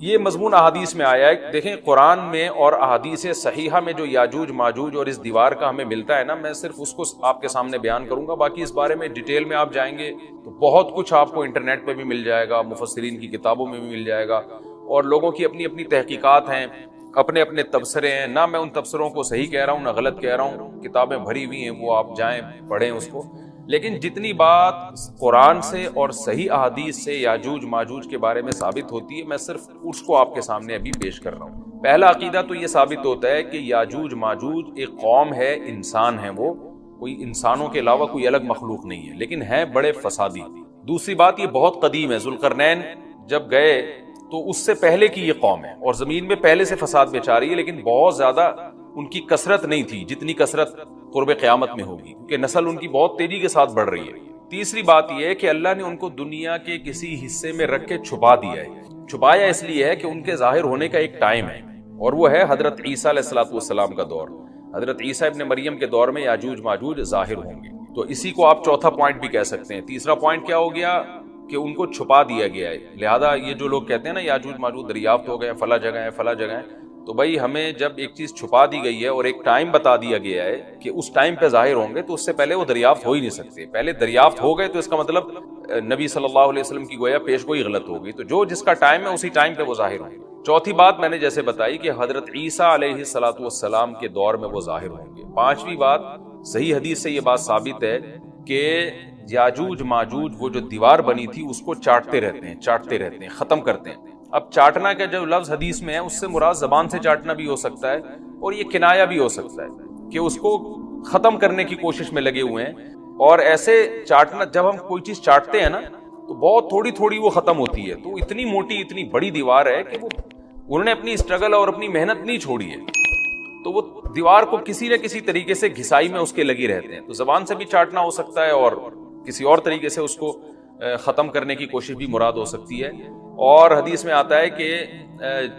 یہ مضمون احادیث میں آیا ہے. دیکھیں قرآن میں اور احادیث صحیحہ میں جو یاجوج ماجوج اور اس دیوار کا ہمیں ملتا ہے نا، میں صرف اس کو آپ کے سامنے بیان کروں گا. باقی اس بارے میں ڈیٹیل میں آپ جائیں گے تو بہت کچھ آپ کو انٹرنیٹ پہ بھی مل جائے گا، مفسرین کی کتابوں میں بھی مل جائے گا، اور لوگوں کی اپنی اپنی تحقیقات ہیں، اپنے اپنے تبصرے ہیں. نہ میں ان تبصروں کو صحیح کہہ رہا ہوں نہ غلط کہہ رہا ہوں، کتابیں بھری ہوئی ہیں، وہ آپ جائیں پڑھیں اس کو. لیکن جتنی بات قرآن سے اور صحیح احادیث سے یاجوج ماجوج کے بارے میں ثابت ہوتی ہے، میں صرف اس کو آپ کے سامنے ابھی پیش کر رہا ہوں. پہلا عقیدہ تو یہ ثابت ہوتا ہے کہ یاجوج ماجوج ایک قوم ہے، انسان ہیں، وہ کوئی انسانوں کے علاوہ کوئی الگ مخلوق نہیں ہے، لیکن ہیں بڑے فسادی. دوسری بات یہ بہت قدیم ہے، ذوالقرنین جب گئے تو اس سے پہلے کی یہ قوم ہے اور زمین میں پہلے سے فساد مچا رہی ہے، لیکن بہت زیادہ ان کی کثرت نہیں تھی جتنی کثرت قرب قیامت میں ہوگی، کیونکہ نسل ان کی بہت تیزی کے ساتھ بڑھ رہی ہے. تیسری بات یہ ہے کہ اللہ نے ان کو دنیا کے کسی حصے میں رکھ کے چھپا دیا ہے. چھپایا اس لیے ہے کہ ان کے ظاہر ہونے کا ایک ٹائم ہے، اور وہ ہے حضرت عیسیٰ علیہ السلام کا دور. حضرت عیسیٰ ابن مریم کے دور میں یاجوج ماجوج ظاہر ہوں گے. تو اسی کو آپ چوتھا پوائنٹ بھی کہہ سکتے ہیں. تیسرا پوائنٹ کیا ہو گیا کہ ان کو چھپا دیا گیا ہے. لہذا یہ جو لوگ کہتے ہیں نا یاجوج ماجوج دریافت ہو گئے فلاں جگہ ہے فلاں جگہ ہے، تو بھائی ہمیں جب ایک چیز چھپا دی گئی ہے اور ایک ٹائم بتا دیا گیا ہے کہ اس ٹائم پہ ظاہر ہوں گے، تو اس سے پہلے وہ دریافت ہو ہی نہیں سکتے. پہلے دریافت ہو گئے تو اس کا مطلب نبی صلی اللہ علیہ وسلم کی گویا پیش گوئی غلط ہوگی. تو جو جس کا ٹائم ہے اسی ٹائم پہ وہ ظاہر ہوں گے. چوتھی بات میں نے جیسے بتائی کہ حضرت عیسیٰ علیہ السلام کے دور میں وہ ظاہر ہوں گے. پانچویں بات، صحیح حدیث سے یہ بات ثابت ہے کہ یاجوج ماجوج وہ جو دیوار بنی تھی اس کو چاٹتے رہتے ہیں، ختم کرتے ہیں. اب چاٹنا کا جو لفظ حدیث میں ہے اس سے مراد زبان سے چاٹنا بھی ہو سکتا ہے، اور یہ کنایا بھی ہو سکتا ہے کہ اس کو ختم کرنے کی کوشش میں لگے ہوئے ہیں. اور ایسے چاٹنا، جب ہم کوئی چیز چاٹتے ہیں نا تو بہت تھوڑی تھوڑی وہ ختم ہوتی ہے. تو اتنی موٹی اتنی بڑی دیوار ہے کہ وہ انہوں نے اپنی اسٹرگل اور اپنی محنت نہیں چھوڑی ہے، تو وہ دیوار کو کسی نہ کسی طریقے سے گھسائی میں اس کے لگی رہتے ہیں. تو زبان سے بھی چاٹنا ہو سکتا ہے اور کسی اور طریقے سے اس کو ختم کرنے کی کوشش بھی مراد ہو سکتی ہے. اور حدیث میں آتا ہے کہ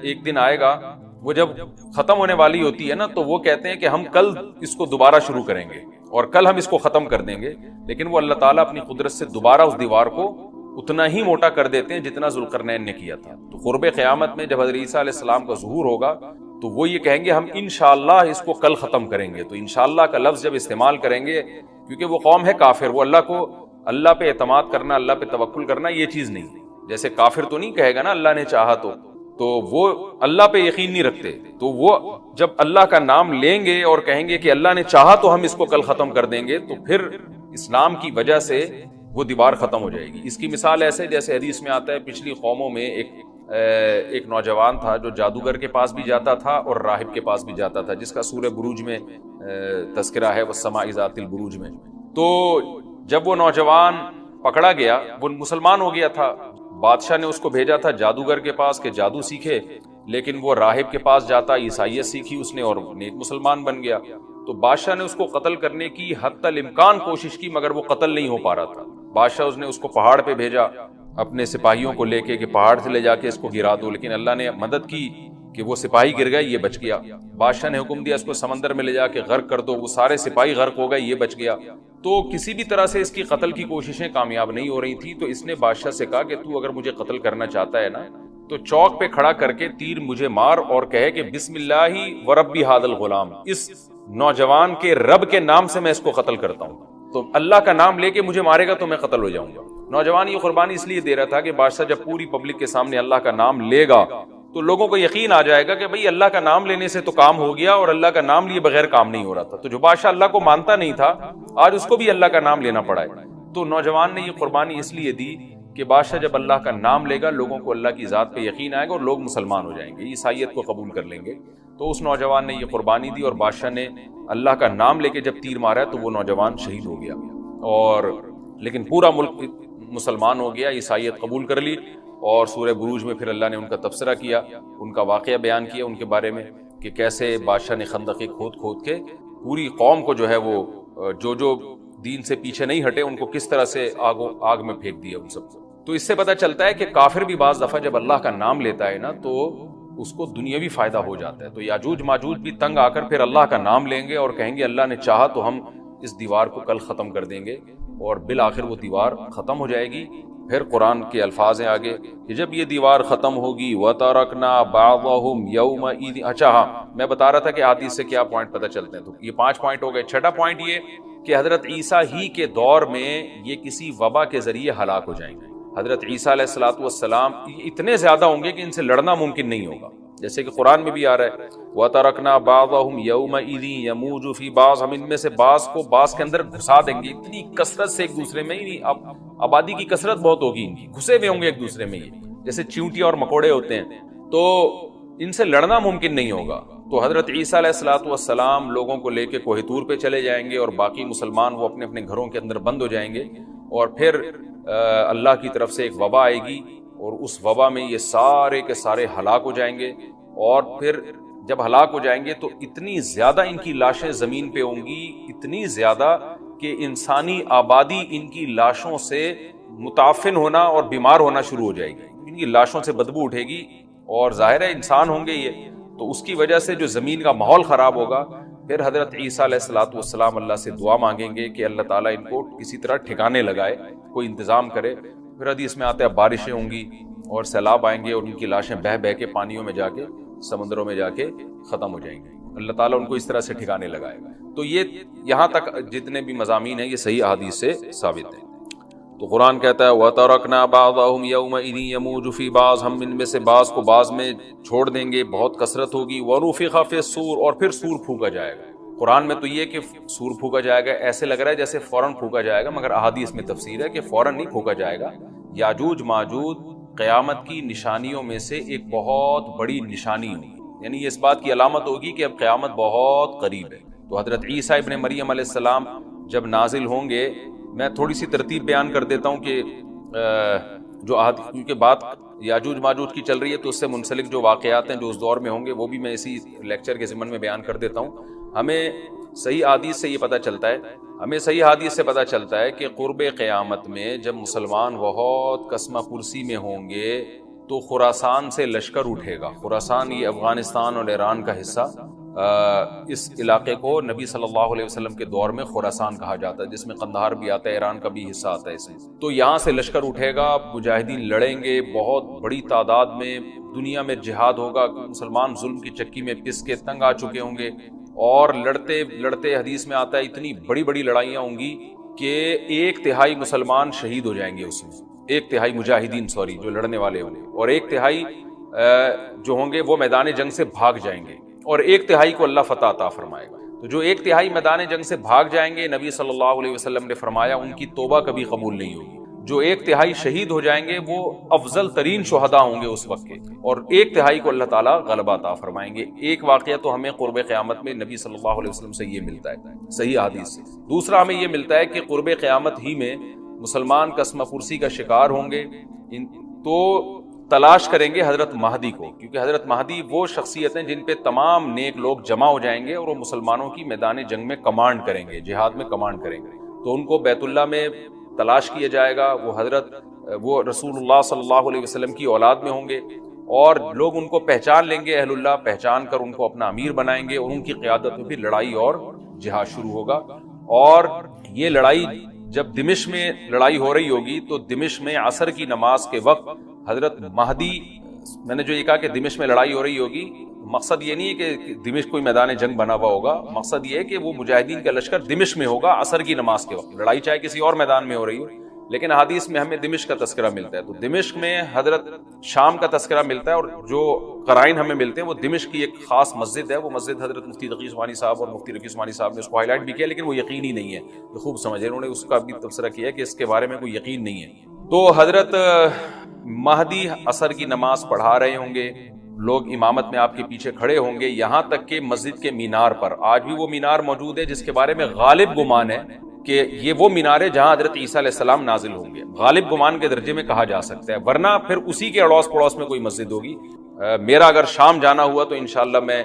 ایک دن آئے گا وہ جب ختم ہونے والی ہوتی ہے نا، تو وہ کہتے ہیں کہ ہم کل اس کو دوبارہ شروع کریں گے اور کل ہم اس کو ختم کر دیں گے. لیکن وہ اللہ تعالیٰ اپنی قدرت سے دوبارہ اس دیوار کو اتنا ہی موٹا کر دیتے ہیں جتنا ذوالقرنین نے کیا تھا. تو قرب قیامت میں جب حضرت عیسیٰ علیہ السلام کا ظہور ہوگا تو وہ یہ کہیں گے ہم انشاءاللہ اس کو کل ختم کریں گے. تو انشاءاللہ کا لفظ جب استعمال کریں گے، کیونکہ وہ قوم ہے کافر، وہ اللہ پہ اعتماد کرنا، اللہ پہ توکل کرنا یہ چیز نہیں. جیسے کافر تو نہیں کہے گا نا اللہ نے چاہا تو وہ اللہ پہ یقین نہیں رکھتے. تو وہ جب اللہ کا نام لیں گے اور کہیں گے کہ اللہ نے چاہا تو ہم اس کو کل ختم کر دیں گے، تو پھر اسلام کی وجہ سے وہ دیوار ختم ہو جائے گی. اس کی مثال ایسے جیسے حدیث میں آتا ہے پچھلی قوموں میں ایک نوجوان تھا جو جادوگر کے پاس بھی جاتا تھا اور راہب کے پاس بھی جاتا تھا، جس کا سورہ بروج میں تذکرہ ہے والسماء ذات البروج میں. تو جب وہ نوجوان پکڑا گیا، وہ مسلمان ہو گیا تھا، بادشاہ نے اس کو بھیجا تھا جادوگر کے پاس کہ جادو سیکھے، لیکن وہ راہب کے پاس جاتا، عیسائیت سیکھی اس نے اور نیک مسلمان بن گیا. تو بادشاہ نے اس کو قتل کرنے کی حتی الامکان کوشش کی، مگر وہ قتل نہیں ہو پا رہا تھا. بادشاہ نے اس کو پہاڑ پہ بھیجا اپنے سپاہیوں کو لے کے کہ پہاڑ سے لے جا کے اس کو گرا دو، لیکن اللہ نے مدد کی کہ وہ سپاہی گر گئے، یہ بچ گیا. بادشاہ نے حکم دیا اس کو سمندر میں لے جا کے غرق کر دو، وہ سارے سپاہی غرق ہو گئے، یہ بچ گیا. تو کسی بھی طرح سے اس کی قتل کی کوششیں کامیاب نہیں ہو رہی تھی. تو اس نے بادشاہ سے کہا کہ تو اگر مجھے قتل کرنا چاہتا ہے نا تو چوک پہ کھڑا کر کے تیر مجھے مار اور کہے کہ بسم اللہ ورب ھذا الغلام، اس نوجوان کے رب کے نام سے میں اس کو قتل کرتا ہوں. تو اللہ کا نام لے کے مجھے مارے گا تو میں قتل ہو جاؤں گا. نوجوان یہ قربانی اس لیے دے رہا تھا کہ بادشاہ جب پوری پبلک کے سامنے اللہ کا نام لے گا تو لوگوں کو یقین آ جائے گا کہ بھئی اللہ کا نام لینے سے تو کام ہو گیا، اور اللہ کا نام لیے بغیر کام نہیں ہو رہا تھا. تو جو بادشاہ اللہ کو مانتا نہیں تھا آج اس کو بھی اللہ کا نام لینا پڑا ہے. تو نوجوان نے یہ قربانی اس لیے دی کہ بادشاہ جب اللہ کا نام لے گا لوگوں کو اللہ کی ذات پہ یقین آئے گا اور لوگ مسلمان ہو جائیں گے، عیسائیت کو قبول کر لیں گے. تو اس نوجوان نے یہ قربانی دی اور بادشاہ نے اللہ کا نام لے کے جب تیر مارا تو وہ نوجوان شہید ہو گیا. اور لیکن پورا ملک مسلمان ہو گیا، عیسائیت قبول کر لی. اور سورہ بروج میں پھر اللہ نے ان کا تبصرہ کیا، ان کا واقعہ بیان کیا ان کے بارے میں کہ کیسے بادشاہ نے خندقیں کھود کے پوری قوم کو جو ہے وہ جو دین سے پیچھے نہیں ہٹے ان کو کس طرح سے آگ میں پھینک دیا ان سب کو. تو اس سے پتہ چلتا ہے کہ کافر بھی بعض دفعہ جب اللہ کا نام لیتا ہے نا تو اس کو دنیاوی فائدہ ہو جاتا ہے. تو یاجوج ماجوج بھی تنگ آ کر پھر اللہ کا نام لیں گے اور کہیں گے اللہ نے چاہا تو ہم اس دیوار کو کل ختم کر دیں گے، اور بالآخر وہ دیوار ختم ہو جائے گی. پھر قرآن کے الفاظ ہیں آگے کہ جب یہ دیوار ختم ہوگی وَتَرَكْنَا بَعْضَهُمْ يَوْمَئِذٍ، اچھا ہاں میں بتا رہا تھا کہ حدیث سے کیا پوائنٹ پتہ چلتے ہیں، تو یہ 5 پوائنٹ ہو گئے۔ چھٹا پوائنٹ یہ کہ حضرت عیسیٰ ہی کے دور میں یہ کسی وبا کے ذریعے ہلاک ہو جائیں گے۔ حضرت عیسیٰ علیہ الصلوۃ والسلام اتنے زیادہ ہوں گے کہ ان سے لڑنا ممکن نہیں ہوگا، جیسے کہ قرآن میں بھی آ رہا ہے وَتَرَكْنَا بَعْضَهُمْ يَوْمَئِذٍ يَمُوجُ فِي بَعْضٍ، ہم ان میں سے بعض کو بعض کے اندر گھسا دیں گے، اتنی کثرت سے ایک دوسرے میں، اب آبادی کی کثرت بہت ہوگی، ان کی گھسے ہوئے ہوں گے ایک دوسرے میں، یہ جیسے چیونٹی اور مکوڑے ہوتے ہیں، تو ان سے لڑنا ممکن نہیں ہوگا۔ تو حضرت عیسیٰ علیہ الصلوۃ والسلام لوگوں کو لے کے کوہ طور پہ چلے جائیں گے، اور باقی مسلمان وہ اپنے اپنے گھروں کے اندر بند ہو جائیں گے، اور پھر اللہ کی طرف سے ایک وبا آئے گی، اور اس وبا میں یہ سارے کے سارے ہلاک ہو جائیں گے، اور پھر جب ہلاک ہو جائیں گے تو اتنی زیادہ ان کی لاشیں زمین پہ ہوں گی، اتنی زیادہ کہ انسانی آبادی ان کی لاشوں سے متعفن ہونا اور بیمار ہونا شروع ہو جائے گی، ان کی لاشوں سے بدبو اٹھے گی، اور ظاہر ہے انسان ہوں گے یہ، تو اس کی وجہ سے جو زمین کا ماحول خراب ہوگا، پھر حضرت عیسیٰ علیہ الصلوۃ والسلام اللہ سے دعا مانگیں گے کہ اللہ تعالیٰ ان کو کسی طرح ٹھکانے لگائے، کوئی انتظام کرے۔ پھر حدیث میں آتا ہے بارشیں ہوں گی اور سیلاب آئیں گے، اور ان کی لاشیں بہہ بہہ کے پانیوں میں جا کے، سمندروں میں جا کے ختم ہو جائیں گے، اللہ تعالیٰ ان کو اس طرح سے ٹھکانے لگائے گا۔ تو یہ یہاں تک جتنے بھی مضامین ہیں یہ صحیح احادیث سے ثابت ہیں۔ تو قرآن کہتا ہے وَتَرَكْنَا بَعْضَهُمْ يَوْمَئِذٍ يَمُوجُ فِي بَعْضٍ، ہم ان میں سے بعض کو بعض میں چھوڑ دیں گے، بہت کثرت ہوگی، وَنُفِخَ فِي الصُّورِ، اور پھر سور پھونکا جائے گا۔ قرآن میں تو یہ کہ سور پھونکا جائے گا ایسے لگ رہا ہے جیسے فوراً پھونکا جائے گا، مگر احادیث میں تفسیر ہے کہ فوراً نہیں پھونکا جائے گا۔ یاجوج ماجوج قیامت کی نشانیوں میں سے ایک بہت بڑی نشانی ہوگی، یعنی یہ اس بات کی علامت ہوگی کہ اب قیامت بہت قریب ہے۔ تو حضرت عیسیٰ ابن مریم علیہ السلام جب نازل ہوں گے، میں تھوڑی سی ترتیب بیان کر دیتا ہوں کہ جو کیونکہ بات یاجوج ماجوج کی چل رہی ہے تو اس سے منسلک جو واقعات ہیں جو اس دور میں ہوں گے وہ بھی میں اسی لیکچر کے ضمن میں بیان کر دیتا ہوں۔ ہمیں صحیح حدیث سے یہ پتہ چلتا ہے کہ قرب قیامت میں جب مسلمان بہت قسمہ پرسی میں ہوں گے تو خراسان سے لشکر اٹھے گا۔ خراسان یہ افغانستان اور ایران کا حصہ، اس علاقے کو نبی صلی اللہ علیہ وسلم کے دور میں خراسان کہا جاتا ہے، جس میں قندھار بھی آتا ہے، ایران کا بھی حصہ آتا ہے اس میں۔ تو یہاں سے لشکر اٹھے گا، مجاہدین لڑیں گے بہت بڑی تعداد میں، دنیا میں جہاد ہوگا، مسلمان ظلم کی چکی میں پس کے تنگ آ چکے ہوں گے، اور لڑتے لڑتے حدیث میں آتا ہے اتنی بڑی بڑی لڑائیاں ہوں گی کہ 1/3 مسلمان شہید ہو جائیں گے اس میں، 1/3 مجاہدین جو لڑنے والے ہوں گے، اور 1/3 جو ہوں گے وہ میدان جنگ سے بھاگ جائیں گے، اور 1/3 کو اللہ فتح عطا فرمائے گا۔ تو جو 1/3 میدان جنگ سے بھاگ جائیں گے، نبی صلی اللہ علیہ وسلم نے فرمایا ان کی توبہ کبھی قبول نہیں ہوگی۔ جو 1/3 شہید ہو جائیں گے وہ افضل ترین شہداء ہوں گے اس وقت کے، اور 1/3 کو اللہ تعالیٰ غلبہ عطا فرمائیں گے۔ ایک واقعہ تو ہمیں قرب قیامت میں نبی صلی اللہ علیہ وسلم سے یہ ملتا ہے صحیح حدیث سے۔ دوسرا ہمیں یہ ملتا ہے کہ قرب قیامت ہی میں مسلمان قسمہ پرسی کا شکار ہوں گے، تو تلاش کریں گے حضرت مہدی کو، کیونکہ حضرت مہدی وہ شخصیت ہیں جن پہ تمام نیک لوگ جمع ہو جائیں گے، اور وہ مسلمانوں کی میدان جنگ میں کمانڈ کریں گے، جہاد میں کمانڈ کریں گے۔ تو ان کو بیت اللہ میں تلاش کیا جائے گا، وہ رسول اللہ صلی اللہ علیہ وسلم کی اولاد میں ہوں گے، اور لوگ ان کو پہچان لیں گے، اہل اللہ پہچان کر ان کو اپنا امیر بنائیں گے، اور ان کی قیادت میں بھی لڑائی اور جہاد شروع ہوگا۔ اور یہ لڑائی جب دمشق میں لڑائی ہو رہی ہوگی تو دمشق میں عصر کی نماز کے وقت حضرت مہدی، میں نے جو یہ کہا کہ دمشق میں لڑائی ہو رہی ہوگی، مقصد یہ نہیں ہے کہ دمشق کوئی میدان جنگ بنا ہوا ہوگا، مقصد یہ ہے کہ وہ مجاہدین کا لشکر دمشق میں ہوگا عصر کی نماز کے وقت، لڑائی چاہے کسی اور میدان میں ہو رہی ہو، لیکن حدیث میں ہمیں دمشق کا تذکرہ ملتا ہے۔ تو دمشق میں حضرت شام کا تذکرہ ملتا ہے، اور جو قرائن ہمیں ملتے ہیں وہ دمشق کی ایک خاص مسجد ہے، وہ مسجد حضرت مفتی تقی عثمانی صاحب اور مفتی رفیع عثمانی صاحب نے اس کو ہائی لائٹ بھی کیا، لیکن وہ یقینی نہیں ہے، یہ خوب سمجھے، انہوں نے اس کا بھی تبصرہ کیا کہ اس کے بارے میں کوئی یقین نہیں ہے۔ تو حضرت مہدی عصر کی نماز پڑھا رہے ہوں گے، لوگ امامت میں آپ کے پیچھے کھڑے ہوں گے، یہاں تک کہ مسجد کے مینار پر، آج بھی وہ مینار موجود ہے جس کے بارے میں غالب گمان ہے کہ یہ وہ مینار ہے جہاں حضرت عیسیٰ علیہ السلام نازل ہوں گے، غالب گمان کے درجے میں کہا جا سکتا ہے، ورنہ پھر اسی کے اڑوس پڑوس میں کوئی مسجد ہوگی۔ میرا اگر شام جانا ہوا تو انشاءاللہ میں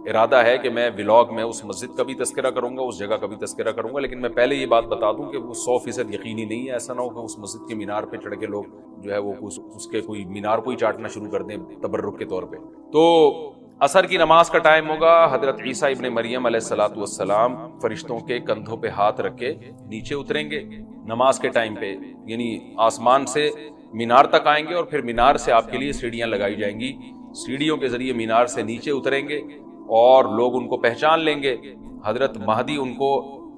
ارادہ ہے کہ میں ولاگ میں اس مسجد کا بھی تذکرہ کروں گا، اس جگہ کا بھی تذکرہ کروں گا، لیکن میں پہلے یہ بات بتا دوں کہ وہ 100% یقینی نہیں ہے، ایسا نہ ہو کہ اس مسجد کے مینار پہ چڑھ کے لوگ جو ہے وہ اس کے کوئی مینار کو ہی چاٹنا شروع کر دیں تبرک کے طور پہ۔ تو عصر کی نماز کا ٹائم ہوگا، حضرت عیسیٰ ابن مریم علیہ الصلوۃ والسلام فرشتوں کے کندھوں پہ ہاتھ رکھ کے نیچے اتریں گے نماز کے ٹائم پہ، یعنی آسمان سے مینار تک آئیں گے اور پھر مینار سے آپ کے لیے سیڑھیاں لگائی جائیں گی، سیڑھیوں کے ذریعے مینار سے نیچے اتریں گے اور لوگ ان کو پہچان لیں گے۔ حضرت مہدی ان کو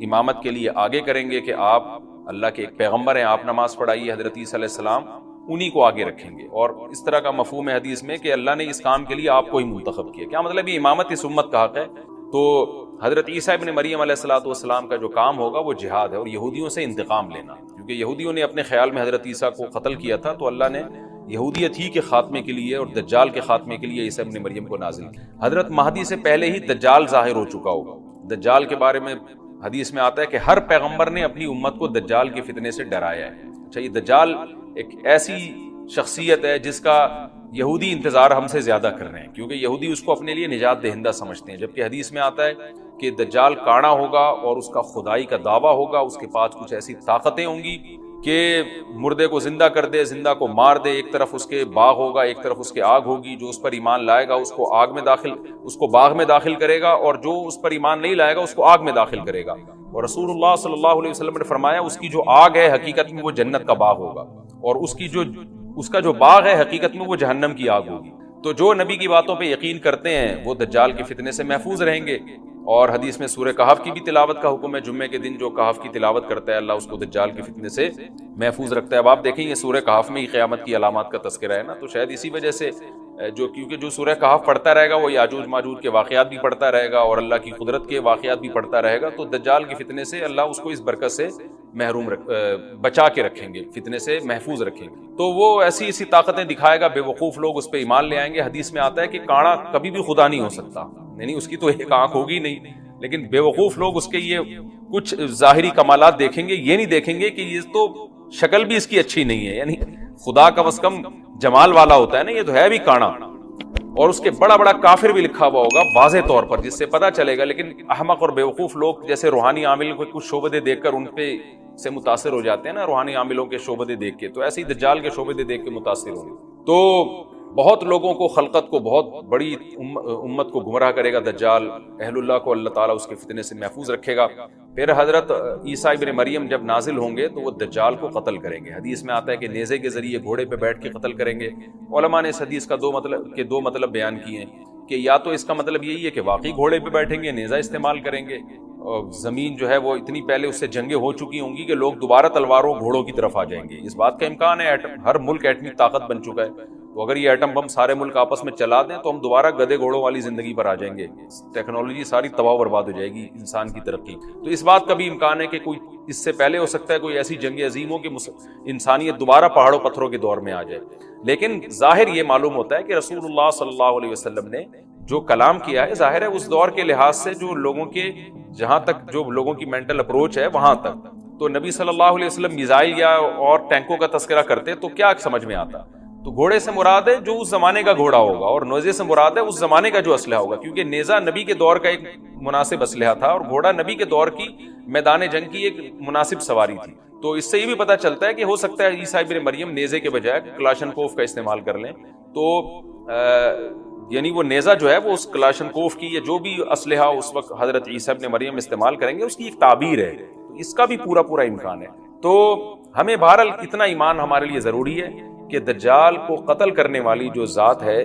امامت کے لیے آگے کریں گے کہ آپ اللہ کے ایک پیغمبر ہیں، آپ نماز پڑھائیے۔ حضرت عیسیٰ علیہ السلام انہی کو آگے رکھیں گے، اور اس طرح کا مفہوم ہے حدیث میں کہ اللہ نے اس کام کے لیے آپ کو ہی منتخب کیا۔ کیا مطلب یہ امامت اس امت کا حق ہے؟ تو حضرت عیسیٰ ابن مریم علیہ الصلوۃ والسلام کا جو کام ہوگا وہ جہاد ہے اور یہودیوں سے انتقام لینا، کیونکہ یہودیوں نے اپنے خیال میں حضرت عیسیٰ کو قتل کیا تھا، تو اللہ نے یہودیت ہی کے خاتمے کے لیے اور دجال کے خاتمے کے لیے عیسیٰ ابن مریم کو نازل کیا۔ حضرت مہدی سے پہلے ہی دجال ظاہر ہو چکا ہوگا۔ دجال کے بارے میں حدیث میں آتا ہے کہ ہر پیغمبر نے اپنی امت کو دجال کے فتنے سے ڈرایا ہے۔ اچھا، یہ دجال ایک ایسی شخصیت ہے جس کا یہودی انتظار ہم سے زیادہ کر رہے ہیں، کیونکہ یہودی اس کو اپنے لیے نجات دہندہ سمجھتے ہیں، جبکہ حدیث میں آتا ہے کہ دجال کانا ہوگا اور اس کا خدائی کا دعویٰ ہوگا، اس کے پاس کچھ ایسی طاقتیں ہوں گی کہ مردے کو زندہ کر دے، زندہ کو مار دے، ایک طرف اس کے باغ ہوگا، ایک طرف اس کے آگ ہوگی، جو اس پر ایمان لائے گا اس کو باغ میں داخل کرے گا، اور جو اس پر ایمان نہیں لائے گا اس کو آگ میں داخل کرے گا۔ اور رسول اللہ صلی اللہ علیہ وسلم نے فرمایا اس کی جو آگ ہے حقیقت میں وہ جنت کا باغ ہوگا، اور اس کا جو باغ ہے حقیقت میں وہ جہنم کی آگ ہوگی۔ تو جو نبی کی باتوں پہ یقین کرتے ہیں وہ دجال کے فتنے سے محفوظ رہیں گے۔ اور حدیث میں سورہ کہف کی بھی تلاوت کا حکم ہے، جمعے کے دن جو کہف کی تلاوت کرتا ہے اللہ اس کو دجال کے فتنے سے محفوظ رکھتا ہے۔ اب آپ دیکھیں یہ سورہ کہف میں ہی قیامت کی علامات کا تذکرہ ہے نا، تو شاید اسی وجہ سے کیونکہ جو سورہ کہف پڑھتا رہے گا وہ یاجوج ماجوج کے واقعات بھی پڑھتا رہے گا اور اللہ کی قدرت کے واقعات بھی پڑھتا رہے گا، تو دجال کے فتنے سے اللہ اس کو اس برکت سے بچا کے رکھیں گے، فتنے سے محفوظ رکھیں گے۔ تو وہ ایسی طاقتیں دکھائے گا، بے وقوف لوگ اس پہ ایمان لے آئیں گے۔ حدیث میں آتا ہے کہ کاڑا کبھی بھی خدا نہیں ہو سکتا، یعنی اس کی تو ایک آنکھ ہوگی نہیں، لیکن بے وقوف لوگ اس کے یہ کچھ ظاہری کمالات دیکھیں گے، یہ نہیں دیکھیں گے کہ یہ تو شکل بھی اس کی اچھی نہیں ہے، یعنی خدا کا بس کم جمال والا ہوتا ہے نا، یہ تو ہے بھی کانا، اور اس کے بڑا بڑا کافر بھی لکھا ہوا ہوگا واضح طور پر، جس سے پتہ چلے گا۔ لیکن احمق اور بیوقوف لوگ جیسے روحانی عامل کو کچھ شعبدے دیکھ کر ان پہ سے متاثر ہو جاتے ہیں نا، روحانی عاملوں کے شعبدے دیکھ کے، تو ایسے ہی دجال کے شعبدے دیکھ کے متاثر ہوں گے۔ تو بہت لوگوں کو، خلقت کو، بہت بڑی امت کو گمراہ کرے گا دجال، اہل اللہ کو اللہ تعالیٰ اس کے فتنے سے محفوظ رکھے گا۔ پھر حضرت عیسیٰ ابن مریم جب نازل ہوں گے تو وہ دجال کو قتل کریں گے۔ حدیث میں آتا ہے کہ نیزے کے ذریعے گھوڑے پہ بیٹھ کے قتل کریں گے۔ علماء نے اس حدیث کا دو مطلب بیان کیے ہیں کہ یا تو اس کا مطلب یہی ہے کہ واقعی گھوڑے پہ بیٹھیں گے، نیزہ استعمال کریں گے، اور زمین جو ہے وہ اتنی پہلے اس سے جنگیں ہو چکی ہوں گی کہ لوگ دوبارہ تلواروں گھوڑوں کی طرف آ جائیں گے۔ اس بات کا امکان ہے، ہر ملک ایٹمی طاقت بن چکا ہے، تو اگر یہ ایٹم بم سارے ملک آپس میں چلا دیں تو ہم دوبارہ گدے گھوڑوں والی زندگی پر آ جائیں گے، ٹیکنالوجی ساری تباہ و برباد ہو جائے گی، انسان کی ترقی۔ تو اس بات کا بھی امکان ہے کہ کوئی اس سے پہلے ہو سکتا ہے کوئی ایسی جنگ عظیم ہو کہ انسانیت دوبارہ پہاڑوں پتھروں کے دور میں آ جائے۔ لیکن ظاہر یہ معلوم ہوتا ہے کہ رسول اللہ صلی اللہ علیہ وسلم نے جو کلام کیا ہے، ظاہر ہے اس دور کے لحاظ سے جو لوگوں کے، جہاں تک جو لوگوں کی مینٹل اپروچ ہے وہاں تک، تو نبی صلی اللہ علیہ وسلم میزائل یا اور ٹینکوں کا تذکرہ کرتے تو کیا سمجھ میں آتا؟ تو گھوڑے سے مراد ہے جو اس زمانے کا گھوڑا ہوگا، اور نیزے سے مراد ہے اس زمانے کا جو اسلحہ ہوگا، کیونکہ نیزہ نبی کے دور کا ایک مناسب اسلحہ تھا اور گھوڑا نبی کے دور کی میدان جنگ کی ایک مناسب سواری تھی۔ تو اس سے یہ بھی پتہ چلتا ہے کہ ہو سکتا ہے عیسیٰ ابن مریم نیزے کے بجائے کلاشنکوف کا استعمال کر لیں، تو یعنی وہ نیزہ جو ہے وہ اس کلاشنکوف کی یا جو بھی اسلحہ اس وقت حضرت عیسیٰ ابن مریم استعمال کریں گے اس کی ایک تعبیر ہے، تو اس کا بھی پورا امکان ہے۔ تو ہمیں بہرحال اتنا ایمان ہمارے لیے ضروری ہے کہ دجال کو قتل کرنے والی جو ذات ہے،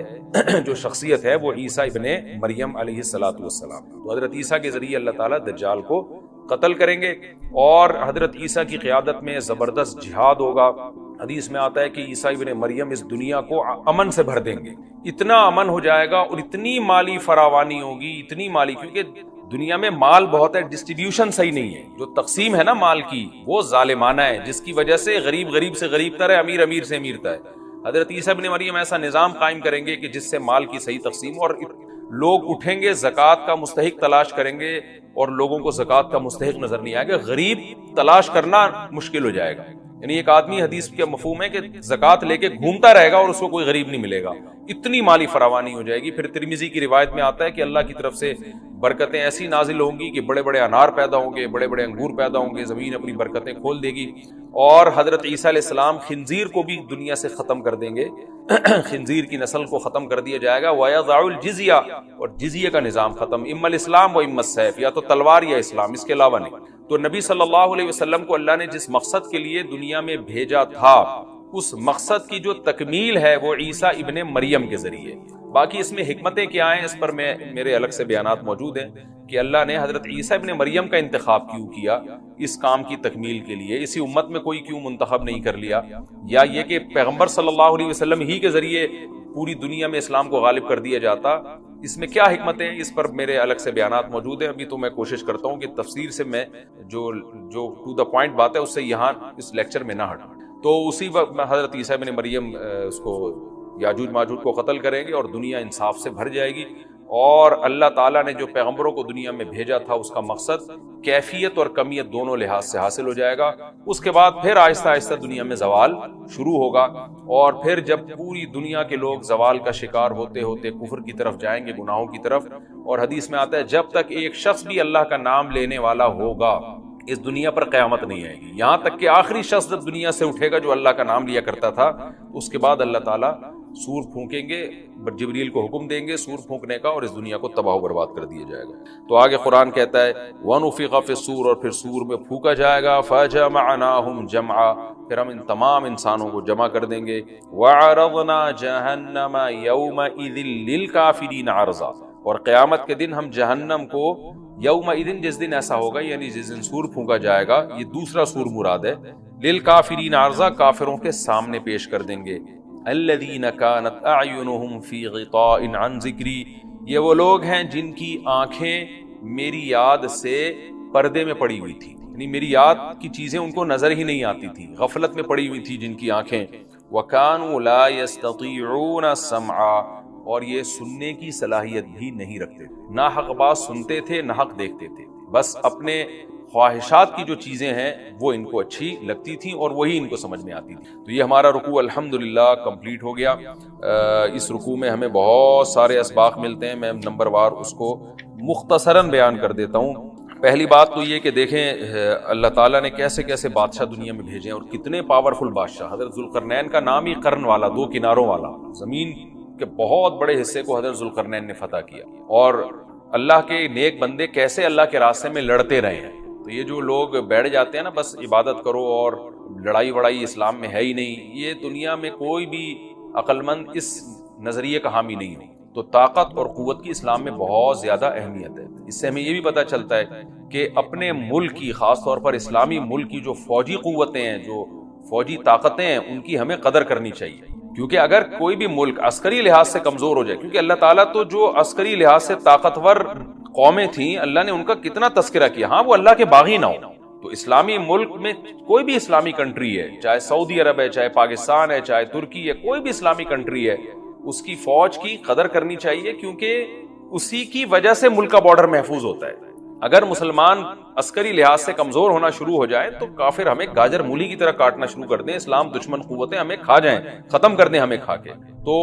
جو شخصیت ہے، وہ عیسیٰ ابن مریم علیہ الصلوۃ والسلام۔ تو حضرت عیسیٰ کے ذریعے اللہ تعالیٰ دجال کو قتل کریں گے، اور حضرت عیسیٰ کی قیادت میں زبردست جہاد ہوگا۔ حدیث میں آتا ہے کہ عیسیٰ ابن مریم اس دنیا کو امن سے بھر دیں گے، اتنا امن ہو جائے گا اور اتنی مالی فراوانی ہوگی، اتنی مالی، کیونکہ دنیا میں مال بہت ہے، ڈسٹریبیوشن صحیح نہیں ہے، جو تقسیم ہے نا مال کی وہ ظالمانہ ہے، جس کی وجہ سے غریب سے غریب تر ہے، امیر سے امیر تر ہے۔ حضرت عیسیٰ ابن مریم ایسا نظام قائم کریں گے کہ جس سے مال کی صحیح تقسیم، اور لوگ اٹھیں گے زکوٰۃ کا مستحق تلاش کریں گے اور لوگوں کو زکوٰۃ کا مستحق نظر نہیں آئے گا، غریب تلاش کرنا مشکل ہو جائے گا۔ یعنی ایک آدمی حدیث کے مفہوم ہے کہ زکوٰۃ لے کے گھومتا رہے گا اور اس کو کوئی غریب نہیں ملے گا، اتنی مالی فراوانی ہو جائے گی۔ پھر ترمذی کی روایت میں آتا ہے کہ اللہ کی طرف سے برکتیں ایسی نازل ہوں گی کہ بڑے بڑے انار پیدا ہوں گے، بڑے بڑے انگور پیدا ہوں گے، زمین اپنی برکتیں کھول دے گی، اور حضرت عیسیٰ علیہ السلام خنزیر کو بھی دنیا سے ختم کر دیں گے، خنزیر کی نسل کو ختم کر دیا جائے گا، وَيَضَعُ الْجِزْيَةَ، اور جزیہ کا نظام ختم، اما الاسلام و اما السیف، یا تو تلوار یا اسلام، اس کے علاوہ نہیں۔ تو نبی صلی اللہ علیہ وسلم کو اللہ نے جس مقصد کے لیے دنیا میں بھیجا تھا، اس مقصد کی جو تکمیل ہے وہ عیسیٰ ابن مریم کے ذریعے۔ باقی اس میں حکمتیں کیا ہیں، اس پر میرے الگ سے بیانات موجود ہیں کہ اللہ نے حضرت عیسیٰ ابن مریم کا انتخاب کیوں کیا اس کام کی تکمیل کے لیے، اسی امت میں کوئی کیوں منتخب نہیں کر لیا، یا یہ کہ پیغمبر صلی اللہ علیہ وسلم ہی کے ذریعے پوری دنیا میں اسلام کو غالب کر دیا جاتا، اس میں کیا حکمتیں ہیں، اس پر میرے الگ سے بیانات موجود ہیں۔ ابھی تو میں کوشش کرتا ہوں کہ تفسیر سے میں جو ٹو دا پوائنٹ بات ہے اس سے یہاں اس لیکچر میں نہ ہٹوں۔ تو اسی وقت حضرت عیسیٰ ابن مریم اس کو یاجوج ماجوج کو قتل کریں گے اور دنیا انصاف سے بھر جائے گی، اور اللہ تعالیٰ نے جو پیغمبروں کو دنیا میں بھیجا تھا اس کا مقصد کیفیت اور کمیت دونوں لحاظ سے حاصل ہو جائے گا۔ اس کے بعد پھر آہستہ آہستہ دنیا میں زوال شروع ہوگا، اور پھر جب پوری دنیا کے لوگ زوال کا شکار ہوتے ہوتے کفر کی طرف جائیں گے، گناہوں کی طرف، اور حدیث میں آتا ہے جب تک ایک شخص بھی اللہ کا نام لینے والا ہوگا اس دنیا پر قیامت نہیں آئے گی، یہاں تک کہ آخری شخص جب دنیا سے اٹھے گا جو اللہ کا نام لیا کرتا تھا، اس کے بعد اللہ تعالیٰ سور پھونکیں گے، جبریل کو حکم دیں گے سور پھونکنے کا، اور اس دنیا کو تباہ و برباد کر دیا جائے گا۔ تو آگے قرآن کہتا ہے وَنُفِخَ فِي الصُّورِ، اور پھر سور میں پھونکا جائے گا، فَجَمَعْنَاهُمْ جَمْعًا، پھر ہم ان تمام انسانوں کو جمع کر دیں گے، وَعَرَضْنَا جَهَنَّمَ يَوْمَئِذٍ لِّلْكَافِرِينَ عَرْضًا، اور قیامت کے دن ہم جہنم کو یومئذ، جس دن ایسا ہوگا یعنی جس دن سور پھونکا جائے گا، یہ دوسرا سور مراد ہے، للکافرین عرضا، کافروں کے سامنے پیش کر دیں گے، الذین کانت اعینہم فی غطاء عن ذکری، یہ وہ لوگ ہیں جن کی آنکھیں میری یاد سے پردے میں پڑی ہوئی تھی، یعنی میری یاد کی چیزیں ان کو نظر ہی نہیں آتی تھی، غفلت میں پڑی ہوئی تھی جن کی آنکھیں، وکانوا لا یستطیعون سمعا، اور یہ سننے کی صلاحیت بھی نہیں رکھتے تھے، نہ حق بات سنتے تھے نہ حق دیکھتے تھے، بس اپنے خواہشات کی جو چیزیں ہیں وہ ان کو اچھی لگتی تھیں اور وہی ان کو سمجھ میں آتی تھی۔ تو یہ ہمارا رکوع الحمدللہ کمپلیٹ ہو گیا۔ اس رکوع میں ہمیں بہت سارے اسباق ملتے ہیں، میں نمبر وار اس کو مختصراً بیان کر دیتا ہوں۔ پہلی بات تو یہ کہ دیکھیں اللہ تعالیٰ نے کیسے کیسے بادشاہ دنیا میں بھیجے ہیں اور کتنے پاورفل بادشاہ۔ حضرت ذوالقرنین کا نام ہی قرن والا، دو کناروں والا، زمین کے بہت بڑے حصے کو حضرت ذوالقرنین نے فتح کیا، اور اللہ کے نیک بندے کیسے اللہ کے راستے میں لڑتے رہے ہیں۔ تو یہ جو لوگ بیٹھ جاتے ہیں نا بس عبادت کرو اور لڑائی وڑائی اسلام میں ہے ہی نہیں، یہ دنیا میں کوئی بھی عقل مند اس نظریے کا حامی نہیں ہو۔ تو طاقت اور قوت کی اسلام میں بہت زیادہ اہمیت ہے۔ اس سے ہمیں یہ بھی پتہ چلتا ہے کہ اپنے ملک کی، خاص طور پر اسلامی ملک کی جو فوجی قوتیں ہیں، جو فوجی طاقتیں ہیں، ان کی ہمیں قدر کرنی چاہیے، کیونکہ اگر کوئی بھی ملک عسکری لحاظ سے کمزور ہو جائے، کیونکہ اللہ تعالیٰ تو جو عسکری لحاظ سے طاقتور قومیں تھیں اللہ نے ان کا کتنا تذکرہ کیا، ہاں وہ اللہ کے باغی نہ ہو۔ تو اسلامی ملک میں کوئی بھی اسلامی کنٹری ہے، چاہے سعودی عرب ہے، چاہے پاکستان ہے، چاہے ترکی ہے، کوئی بھی اسلامی کنٹری ہے، اس کی فوج کی قدر کرنی چاہیے، کیونکہ اسی کی وجہ سے ملک کا بارڈر محفوظ ہوتا ہے۔ اگر مسلمان عسکری لحاظ سے کمزور ہونا شروع ہو جائے تو کافر ہمیں گاجر مولی کی طرح کاٹنا شروع کر دیں، اسلام دشمن قوتیں ہمیں کھا جائیں، ختم کر دیں ہمیں کھا کے۔ تو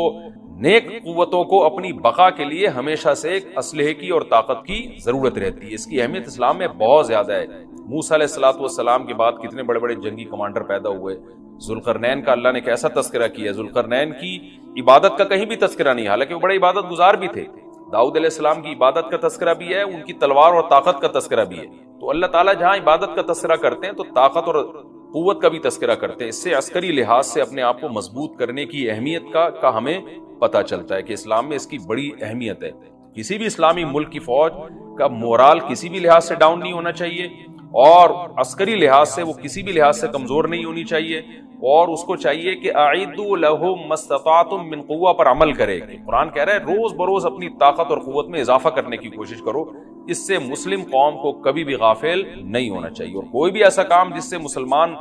نیک قوتوں کو اپنی بقا کے لیے ہمیشہ سے ایک اسلحے کی اور طاقت کی ضرورت رہتی ہے، اس کی اہمیت اسلام میں بہت زیادہ ہے۔ موسیٰ علیہ الصلوۃ والسلام کے بعد کتنے بڑے بڑے جنگی کمانڈر پیدا ہوئے، ذوالقرنین کا اللہ نے کیسا تذکرہ کیا، ذوالقرنین کی عبادت کا کہیں بھی تذکرہ نہیں، حالانکہ وہ بڑے عبادت گزار بھی تھے۔ داؤد علیہ السلام کی عبادت کا تذکرہ بھی ہے، ان کی تلوار اور طاقت کا تذکرہ بھی ہے۔ تو اللہ تعالیٰ جہاں عبادت کا تذکرہ کرتے ہیں تو طاقت اور قوت کا بھی تذکرہ کرتے ہیں۔ اس سے عسکری لحاظ سے اپنے آپ کو مضبوط کرنے کی اہمیت کا ہمیں پتہ چلتا ہے کہ اسلام میں اس کی بڑی اہمیت ہے۔ کسی بھی اسلامی ملک کی فوج کا مورال کسی بھی لحاظ سے ڈاؤن نہیں ہونا چاہیے، اور عسکری لحاظ سے وہ کسی بھی لحاظ سے کمزور نہیں ہونی چاہیے، اور اس کو چاہیے کہ اعدوا لهم ما استطعتم من قوہ پر عمل کرے۔ قرآن کہہ رہا ہے روز بروز اپنی طاقت اور قوت میں اضافہ کرنے کی کوشش کرو، اس سے مسلم قوم کو کبھی بھی غافل نہیں ہونا چاہیے، اور کوئی بھی ایسا کام جس سے مسلمان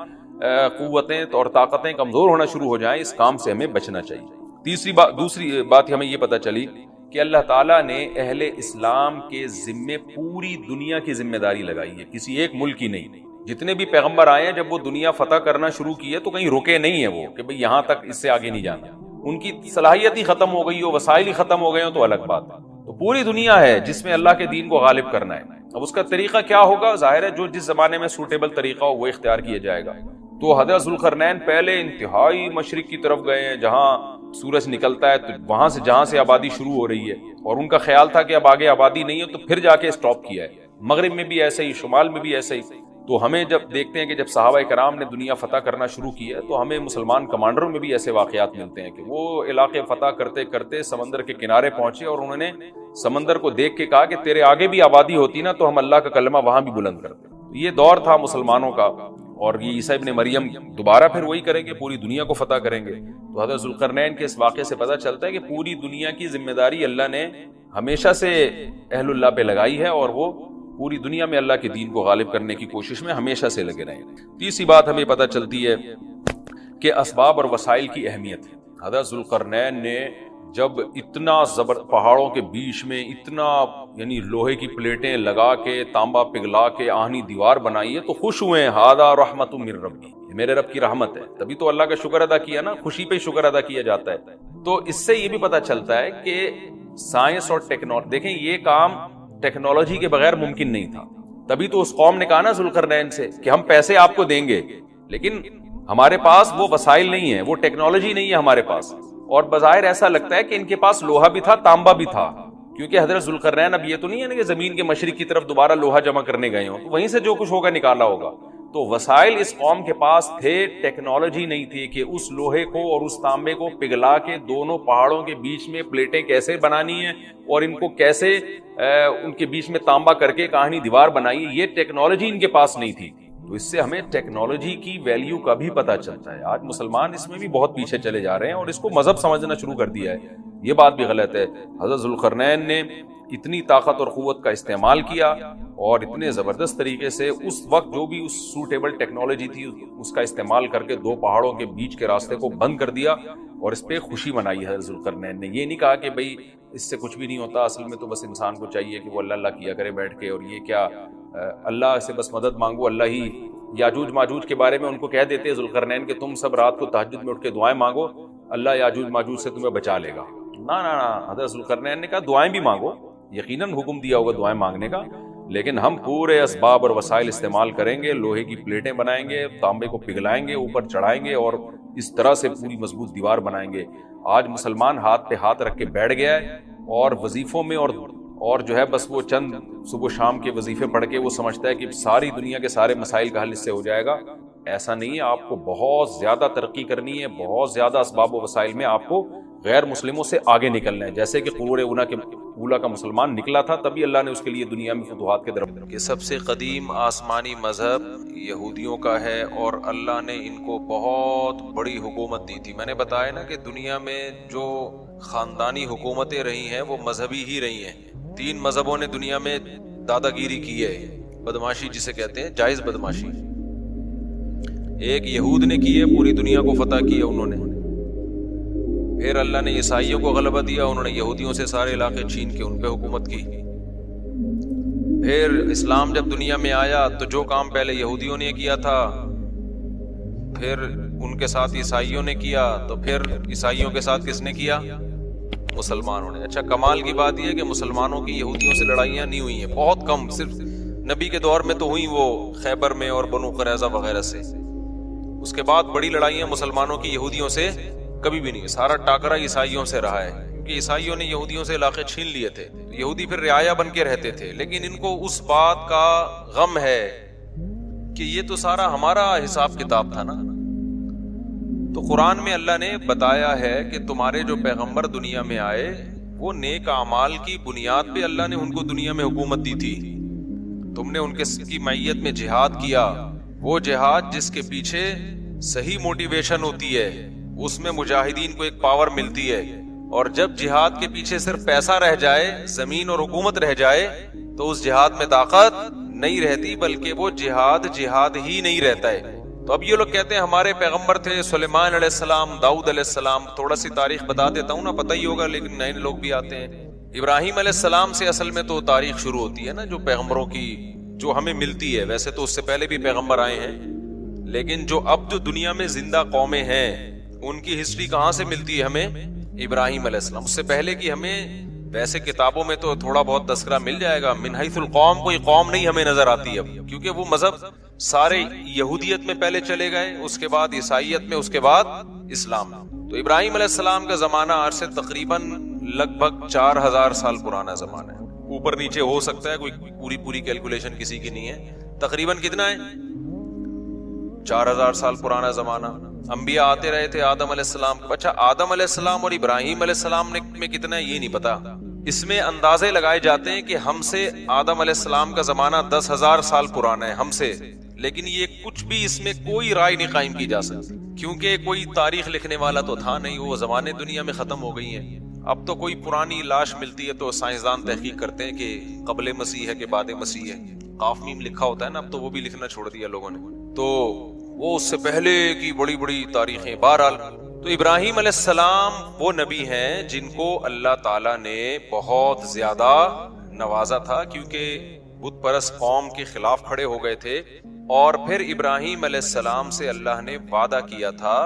قوتیں اور طاقتیں کمزور ہونا شروع ہو جائیں، اس کام سے ہمیں بچنا چاہیے۔ دوسری بات ہمیں یہ پتہ چلی کہ اللہ تعالیٰ نے اہل اسلام کے ذمے پوری دنیا کی ذمہ داری لگائی ہے، کسی ایک ملک کی نہیں۔ جتنے بھی پیغمبر آئے ہیں جب وہ دنیا فتح کرنا شروع کی ہے تو کہیں رکے نہیں ہے وہ کہ بھئی یہاں تک، اس سے آگے نہیں جانا. ان کی صلاحیت ہی ختم ہو گئی ہو، وسائل ہی ختم ہو گئے ہوں تو الگ بات ہے. تو پوری دنیا ہے جس میں اللہ کے دین کو غالب کرنا ہے. اب اس کا طریقہ کیا ہوگا؟ ظاہر ہے جو جس زمانے میں سوٹیبل طریقہ ہو وہ اختیار کیا جائے گا. تو حضرت ذوالقرنین پہلے انتہائی مشرق کی طرف گئے ہیں جہاں سورج نکلتا ہے، تو وہاں سے جہاں سے آبادی شروع ہو رہی ہے، اور ان کا خیال تھا کہ اب آگے آبادی نہیں ہے، تو پھر جا کے اسٹاپ کیا ہے. مغرب میں بھی ایسے ہی، شمال میں بھی ایسے ہی. تو ہمیں جب دیکھتے ہیں کہ جب صحابہ کرام نے دنیا فتح کرنا شروع کی ہے تو ہمیں مسلمان کمانڈروں میں بھی ایسے واقعات ملتے ہیں کہ وہ علاقے فتح کرتے کرتے سمندر کے کنارے پہنچے اور انہوں نے سمندر کو دیکھ کے کہا کہ تیرے آگے بھی آبادی ہوتی نا تو ہم اللہ کا کلمہ وہاں بھی بلند کرتے. یہ دور تھا مسلمانوں کا، اور یہ عیسیٰ ابن مریم دوبارہ پھر وہی کریں گے، پوری دنیا کو فتح کریں گے. تو حضرت ذوالقرنین کے اس واقعے سے پتہ چلتا ہے کہ پوری دنیا کی ذمہ داری اللہ نے ہمیشہ سے اہل اللہ پہ لگائی ہے، اور وہ پوری دنیا میں اللہ کے دین کو غالب کرنے کی کوشش میں ہمیشہ سے لگے رہے. تیسری بات ہمیں پتہ چلتی ہے کہ اسباب اور وسائل کی اہمیت ہے. حضرت ذوالقرنین نے جب اتنا پہاڑوں کے بیچ میں اتنا یعنی لوہے کی پلیٹیں لگا کے تانبا پگھلا کے آہنی دیوار بنائی ہے تو خوش ہوئے ہیں. ھذا رحمت من ربی، میرے رب کی رحمت ہے. تبھی تو اللہ کا شکر ادا کیا نا، خوشی پہ شکر ادا کیا جاتا ہے. تو اس سے یہ بھی پتہ چلتا ہے کہ سائنس اور ٹیکنالوجی، دیکھیں یہ کام ٹیکنالوجی کے بغیر ممکن نہیں تھا. تبھی تو اس قوم نے کہا نا ذوالقرنین سے کہ ہم پیسے آپ کو دیں گے، لیکن ہمارے پاس وہ وسائل نہیں ہیں، وہ ٹیکنالوجی نہیں ہے ہمارے پاس. اور بظاہر ایسا لگتا ہے کہ ان کے پاس لوہا بھی تھا، تانبا بھی تھا، کیونکہ حضرت ذوالقرنین اب یہ تو نہیں ہے نا کہ زمین کے مشرق کی طرف دوبارہ لوہا جمع کرنے گئے ہوں، وہیں سے جو کچھ ہوگا نکالا ہوگا. تو وسائل اس قوم کے پاس تھے، ٹیکنالوجی نہیں تھی کہ اس لوہے کو اور اس تانبے کو پگھلا کے دونوں پہاڑوں کے بیچ میں پلیٹیں کیسے بنانی ہیں اور ان کو کیسے ان کے بیچ میں تانبا کر کے کہانی دیوار بنائی ہے. یہ ٹیکنالوجی ان کے پاس نہیں تھی. تو اس سے ہمیں ٹیکنالوجی کی ویلیو کا بھی پتہ چلتا ہے. آج مسلمان اس میں بھی بہت پیچھے چلے جا رہے ہیں اور اس کو مذہب سمجھنا شروع کر دیا ہے. یہ بات بھی غلط ہے. حضرت ذوالقرنین نے اتنی طاقت اور قوت کا استعمال کیا اور اتنے زبردست طریقے سے اس وقت جو بھی اس سوٹیبل ٹیکنالوجی تھی اس کا استعمال کر کے دو پہاڑوں کے بیچ کے راستے کو بند کر دیا اور اس پہ خوشی منائی حضرت ذوالقرنین نے. یہ نہیں کہا کہ بھئی اس سے کچھ بھی نہیں ہوتا، اصل میں تو بس انسان کو چاہیے کہ وہ اللہ اللہ کیا کرے بیٹھ کے، اور یہ کیا اللہ سے بس مدد مانگو، اللہ ہی. یاجوج ماجوج کے بارے میں ان کو کہہ دیتے ذوالقرنین کہ تم سب رات کو تہجد میں اٹھ کے دعائیں مانگو، اللہ یاجوج ماجوج سے تمہیں بچا لے گا. نہ نہ نہ، حضرت ذوالقرنین نے کہا دعائیں بھی مانگو، یقیناً حکم دیا ہوگا دعائیں مانگنے کا، لیکن ہم پورے اسباب اور وسائل استعمال کریں گے، لوہے کی پلیٹیں بنائیں گے، تانبے کو پگھلائیں گے، اوپر چڑھائیں گے اور اس طرح سے پوری مضبوط دیوار بنائیں گے. آج مسلمان ہاتھ پہ ہاتھ رکھ کے بیٹھ گیا ہے اور وظیفوں میں اور جو ہے بس وہ چند صبح شام کے وظیفے پڑھ کے وہ سمجھتا ہے کہ ساری دنیا کے سارے مسائل کا حل اس سے ہو جائے گا. ایسا نہیں ہے. آپ کو بہت زیادہ ترقی کرنی ہے، بہت زیادہ اسباب و وسائل میں آپ کو غیر مسلموں سے آگے نکلنا ہے، جیسے کہ قرون اولیٰ کا مسلمان نکلا تھا، تبھی اللہ نے اس کے لیے دنیا میں فتوحات کے درب کہ سب سے قدیم آسمانی مذہب یہودیوں کا ہے اور اللہ نے ان کو بہت بڑی حکومت دی تھی. میں نے بتایا نا کہ دنیا میں جو خاندانی حکومتیں رہی ہیں وہ مذہبی ہی رہی ہیں. 3 مذہبوں نے دنیا میں دادا گیری کی ہے، بدماشی جسے کہتے ہیں، جائز بدماشی. ایک یہود نے کی ہے، پوری دنیا کو فتح کیا انہوں نے. پھر اللہ نے عیسائیوں کو غلبہ دیا، انہوں نے یہودیوں سے سارے علاقے چھین کے ان پہ حکومت کی. پھر اسلام جب دنیا میں آیا تو جو کام پہلے یہودیوں نے کیا تھا پھر ان کے ساتھ عیسائیوں نے کیا، تو پھر عیسائیوں کے ساتھ کس نے کیا؟ مسلمانوں نے. اچھا، کمال کی بات یہ ہے کہ مسلمانوں کی یہودیوں سے لڑائیاں نہیں ہوئی ہیں، بہت کم، صرف نبی کے دور میں تو ہوئی وہ خیبر میں اور بنو قریظہ وغیرہ سے. اس کے بعد بڑی لڑائیاں مسلمانوں کی یہودیوں سے کبھی بھی نہیں. سارا ٹاکرا عیسائیوں سے رہا ہے، کیونکہ عیسائیوں نے یہودیوں سے علاقے چھین لیے تھے. یہودی پھر رعایا بن کے رہتے تھے، لیکن ان کو اس بات کا غم ہے کہ یہ تو سارا ہمارا حساب کتاب تھا نا. تو قرآن میں اللہ نے بتایا ہے کہ تمہارے جو پیغمبر دنیا میں آئے وہ نیک اعمال کی بنیاد پہ اللہ نے ان کو دنیا میں حکومت دی تھی. تم نے ان کی معیت میں جہاد کیا، وہ جہاد جس کے پیچھے صحیح موٹیویشن ہوتی ہے، اس میں مجاہدین کو ایک پاور ملتی ہے. اور جب جہاد کے پیچھے صرف پیسہ رہ جائے، زمین اور حکومت رہ جائے، تو اس جہاد میں طاقت نہیں رہتی، بلکہ وہ جہاد ہی نہیں رہتا ہے. تو اب یہ لوگ کہتے ہیں ہمارے پیغمبر تھے سلیمان علیہ السلام، داؤد علیہ السلام. تھوڑا سی تاریخ بتا دیتا ہوں نا، پتہ ہی ہوگا لیکن نئے لوگ بھی آتے ہیں. ابراہیم علیہ السلام سے اصل میں تو تاریخ شروع ہوتی ہے نا، جو پیغمبروں کی جو ہمیں ملتی ہے. ویسے تو اس سے پہلے بھی پیغمبر آئے ہیں, لیکن جو اب جو دنیا میں زندہ قومیں ہیں ان کی ہسٹری کہاں سے ملتی ہے ہمیں؟ ابراہیم علیہ السلام. اس سے پہلے کی ہمیں ویسے کتابوں میں تو تھوڑا بہت تذکرہ مل جائے گا, من حیث القوم کوئی قوم نہیں ہمیں نظر آتی اب, کیونکہ وہ مذہب سارے یہودیت میں پہلے چلے گئے, اس کے بعد عیسائیت میں, اس کے بعد اسلام. تو ابراہیم علیہ السلام کا زمانہ آج سے تقریباً لگ بھگ 4000 سال پرانا زمانہ ہے. اوپر نیچے ہو سکتا ہے, کوئی پوری کیلکولیشن کسی کی نہیں ہے. تقریباً کتنا ہے؟ 4000 سال پرانا زمانہ. انبیاء آتے رہے تھے آدم علیہ السلام. اچھا آدم علیہ السلام اور ابراہیم علیہ السلام میں کتنا ہے یہ نہیں پتا. اس میں اندازے لگائے جاتے ہیں کہ ہم سے آدم علیہ السلام کا زمانہ 10,000 سال پرانا ہے ہم سے, لیکن یہ کچھ بھی اس میں کوئی رائے نہیں قائم کی جا سکتی, کیونکہ کوئی تاریخ لکھنے والا تو تھا نہیں, وہ زمانے دنیا میں ختم ہو گئی ہیں. اب تو کوئی پرانی لاش ملتی ہے تو سائنسدان تحقیق کرتے ہیں کہ قبل مسیح ہے کہ بعد مسیح ہے. قاف میم لکھا ہوتا ہے نا, اب تو وہ بھی لکھنا چھوڑ دیا لوگوں نے, تو وہ اس سے پہلے کی بڑی بڑی تاریخیں. بہرحال تو ابراہیم علیہ السلام وہ نبی ہیں جن کو اللہ تعالیٰ نے بہت زیادہ نوازا تھا, کیونکہ بت پرست قوم کے خلاف کھڑے ہو گئے تھے. اور پھر ابراہیم علیہ السلام سے اللہ نے وعدہ کیا تھا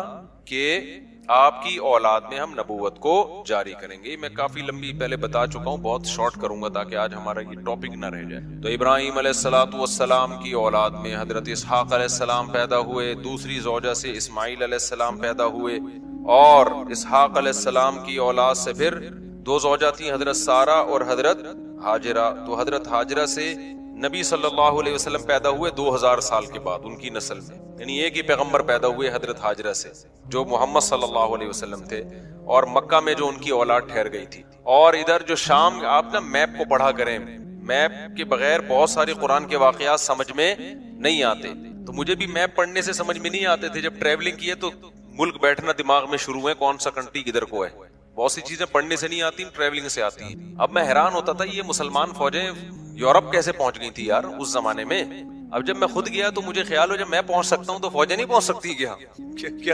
کہ آپ کی اولاد میں ہم نبوت کو جاری کریں گے. میں کافی لمبی پہلے بتا چکا ہوں, بہت شارٹ کروں گا تاکہ آج ہمارا یہ ٹاپک نہ رہ جائے. تو ابراہیم علیہ السلام کی اولاد میں حضرت اسحاق علیہ السلام پیدا ہوئے, دوسری زوجہ سے اسماعیل علیہ السلام پیدا ہوئے, اور اسحاق علیہ السلام کی اولاد سے پھر 2 زوجہ تھیں, حضرت سارہ اور حضرت ہاجرہ. تو حضرت ہاجرہ سے نبی صلی اللہ علیہ وسلم پیدا ہوئے 2000 سال کے بعد ان کی نسل میں, یعنی ایک ہی پیغمبر پیدا ہوئے حضرت ہاجرہ سے جو محمد صلی اللہ علیہ وسلم تھے, اور مکہ میں جو ان کی اولاد ٹھہر گئی تھی. اور ادھر جو شام, آپ نا میپ کو پڑھا کریں, میپ کے بغیر بہت سارے قرآن کے واقعات سمجھ میں نہیں آتے. تو مجھے بھی میپ پڑھنے سے سمجھ میں نہیں آتے تھے, جب ٹریولنگ کیے تو ملک بیٹھنا دماغ میں شروع ہے, کون سا کنٹری کدھر کو ہے. بہت سی چیزیں پڑھنے سے نہیں آتی, ٹریولنگ سے آتی ہیں. اب میں حیران ہوتا تھا یہ مسلمان فوجیں یورپ کیسے پہنچ گئی تھی یار اس زمانے میں. اب جب میں خود گیا تو مجھے خیال ہو جب میں پہنچ سکتا ہوں تو فوجیں نہیں پہنچ سکتی کیا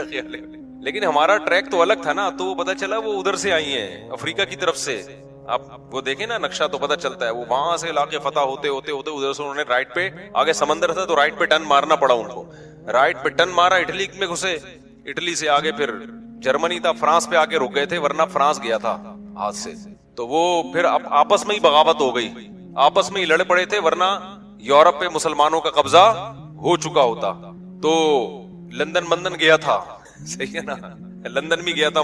خیال ہے. لیکن ہمارا ٹریک تو الگ تھا نا, تو پتا چلا وہ ادھر سے آئی ہیں, افریقہ کی طرف سے. آپ وہ دیکھیں نا نقشہ تو پتا چلتا ہے, وہ وہاں سے علاقے فتح ہوتے ہوتے ہوتے ادھر سے انہوں نے رائٹ پہ, آگے سمندر تھا تو رائٹ پہ ٹرن مارنا پڑا ان کو. رائٹ پہ ٹرن مارا, اٹلی میں گھسے, اٹلی سے آگے پھر جرمنی تھا, فرانس پہ آگے رک گئے تھے, ورنہ فرانس گیا تھا ہاتھ سے. تو وہ پھر آپس میں ہی بغاوت ہو گئی, آپس میں ہی لڑ پڑے تھے, ورنہ یورپ پہ مسلمانوں کا قبضہ ہو چکا ہوتا. تو لندن گیا تھا, صحیح ہے نا, لندن بھی گیا تھا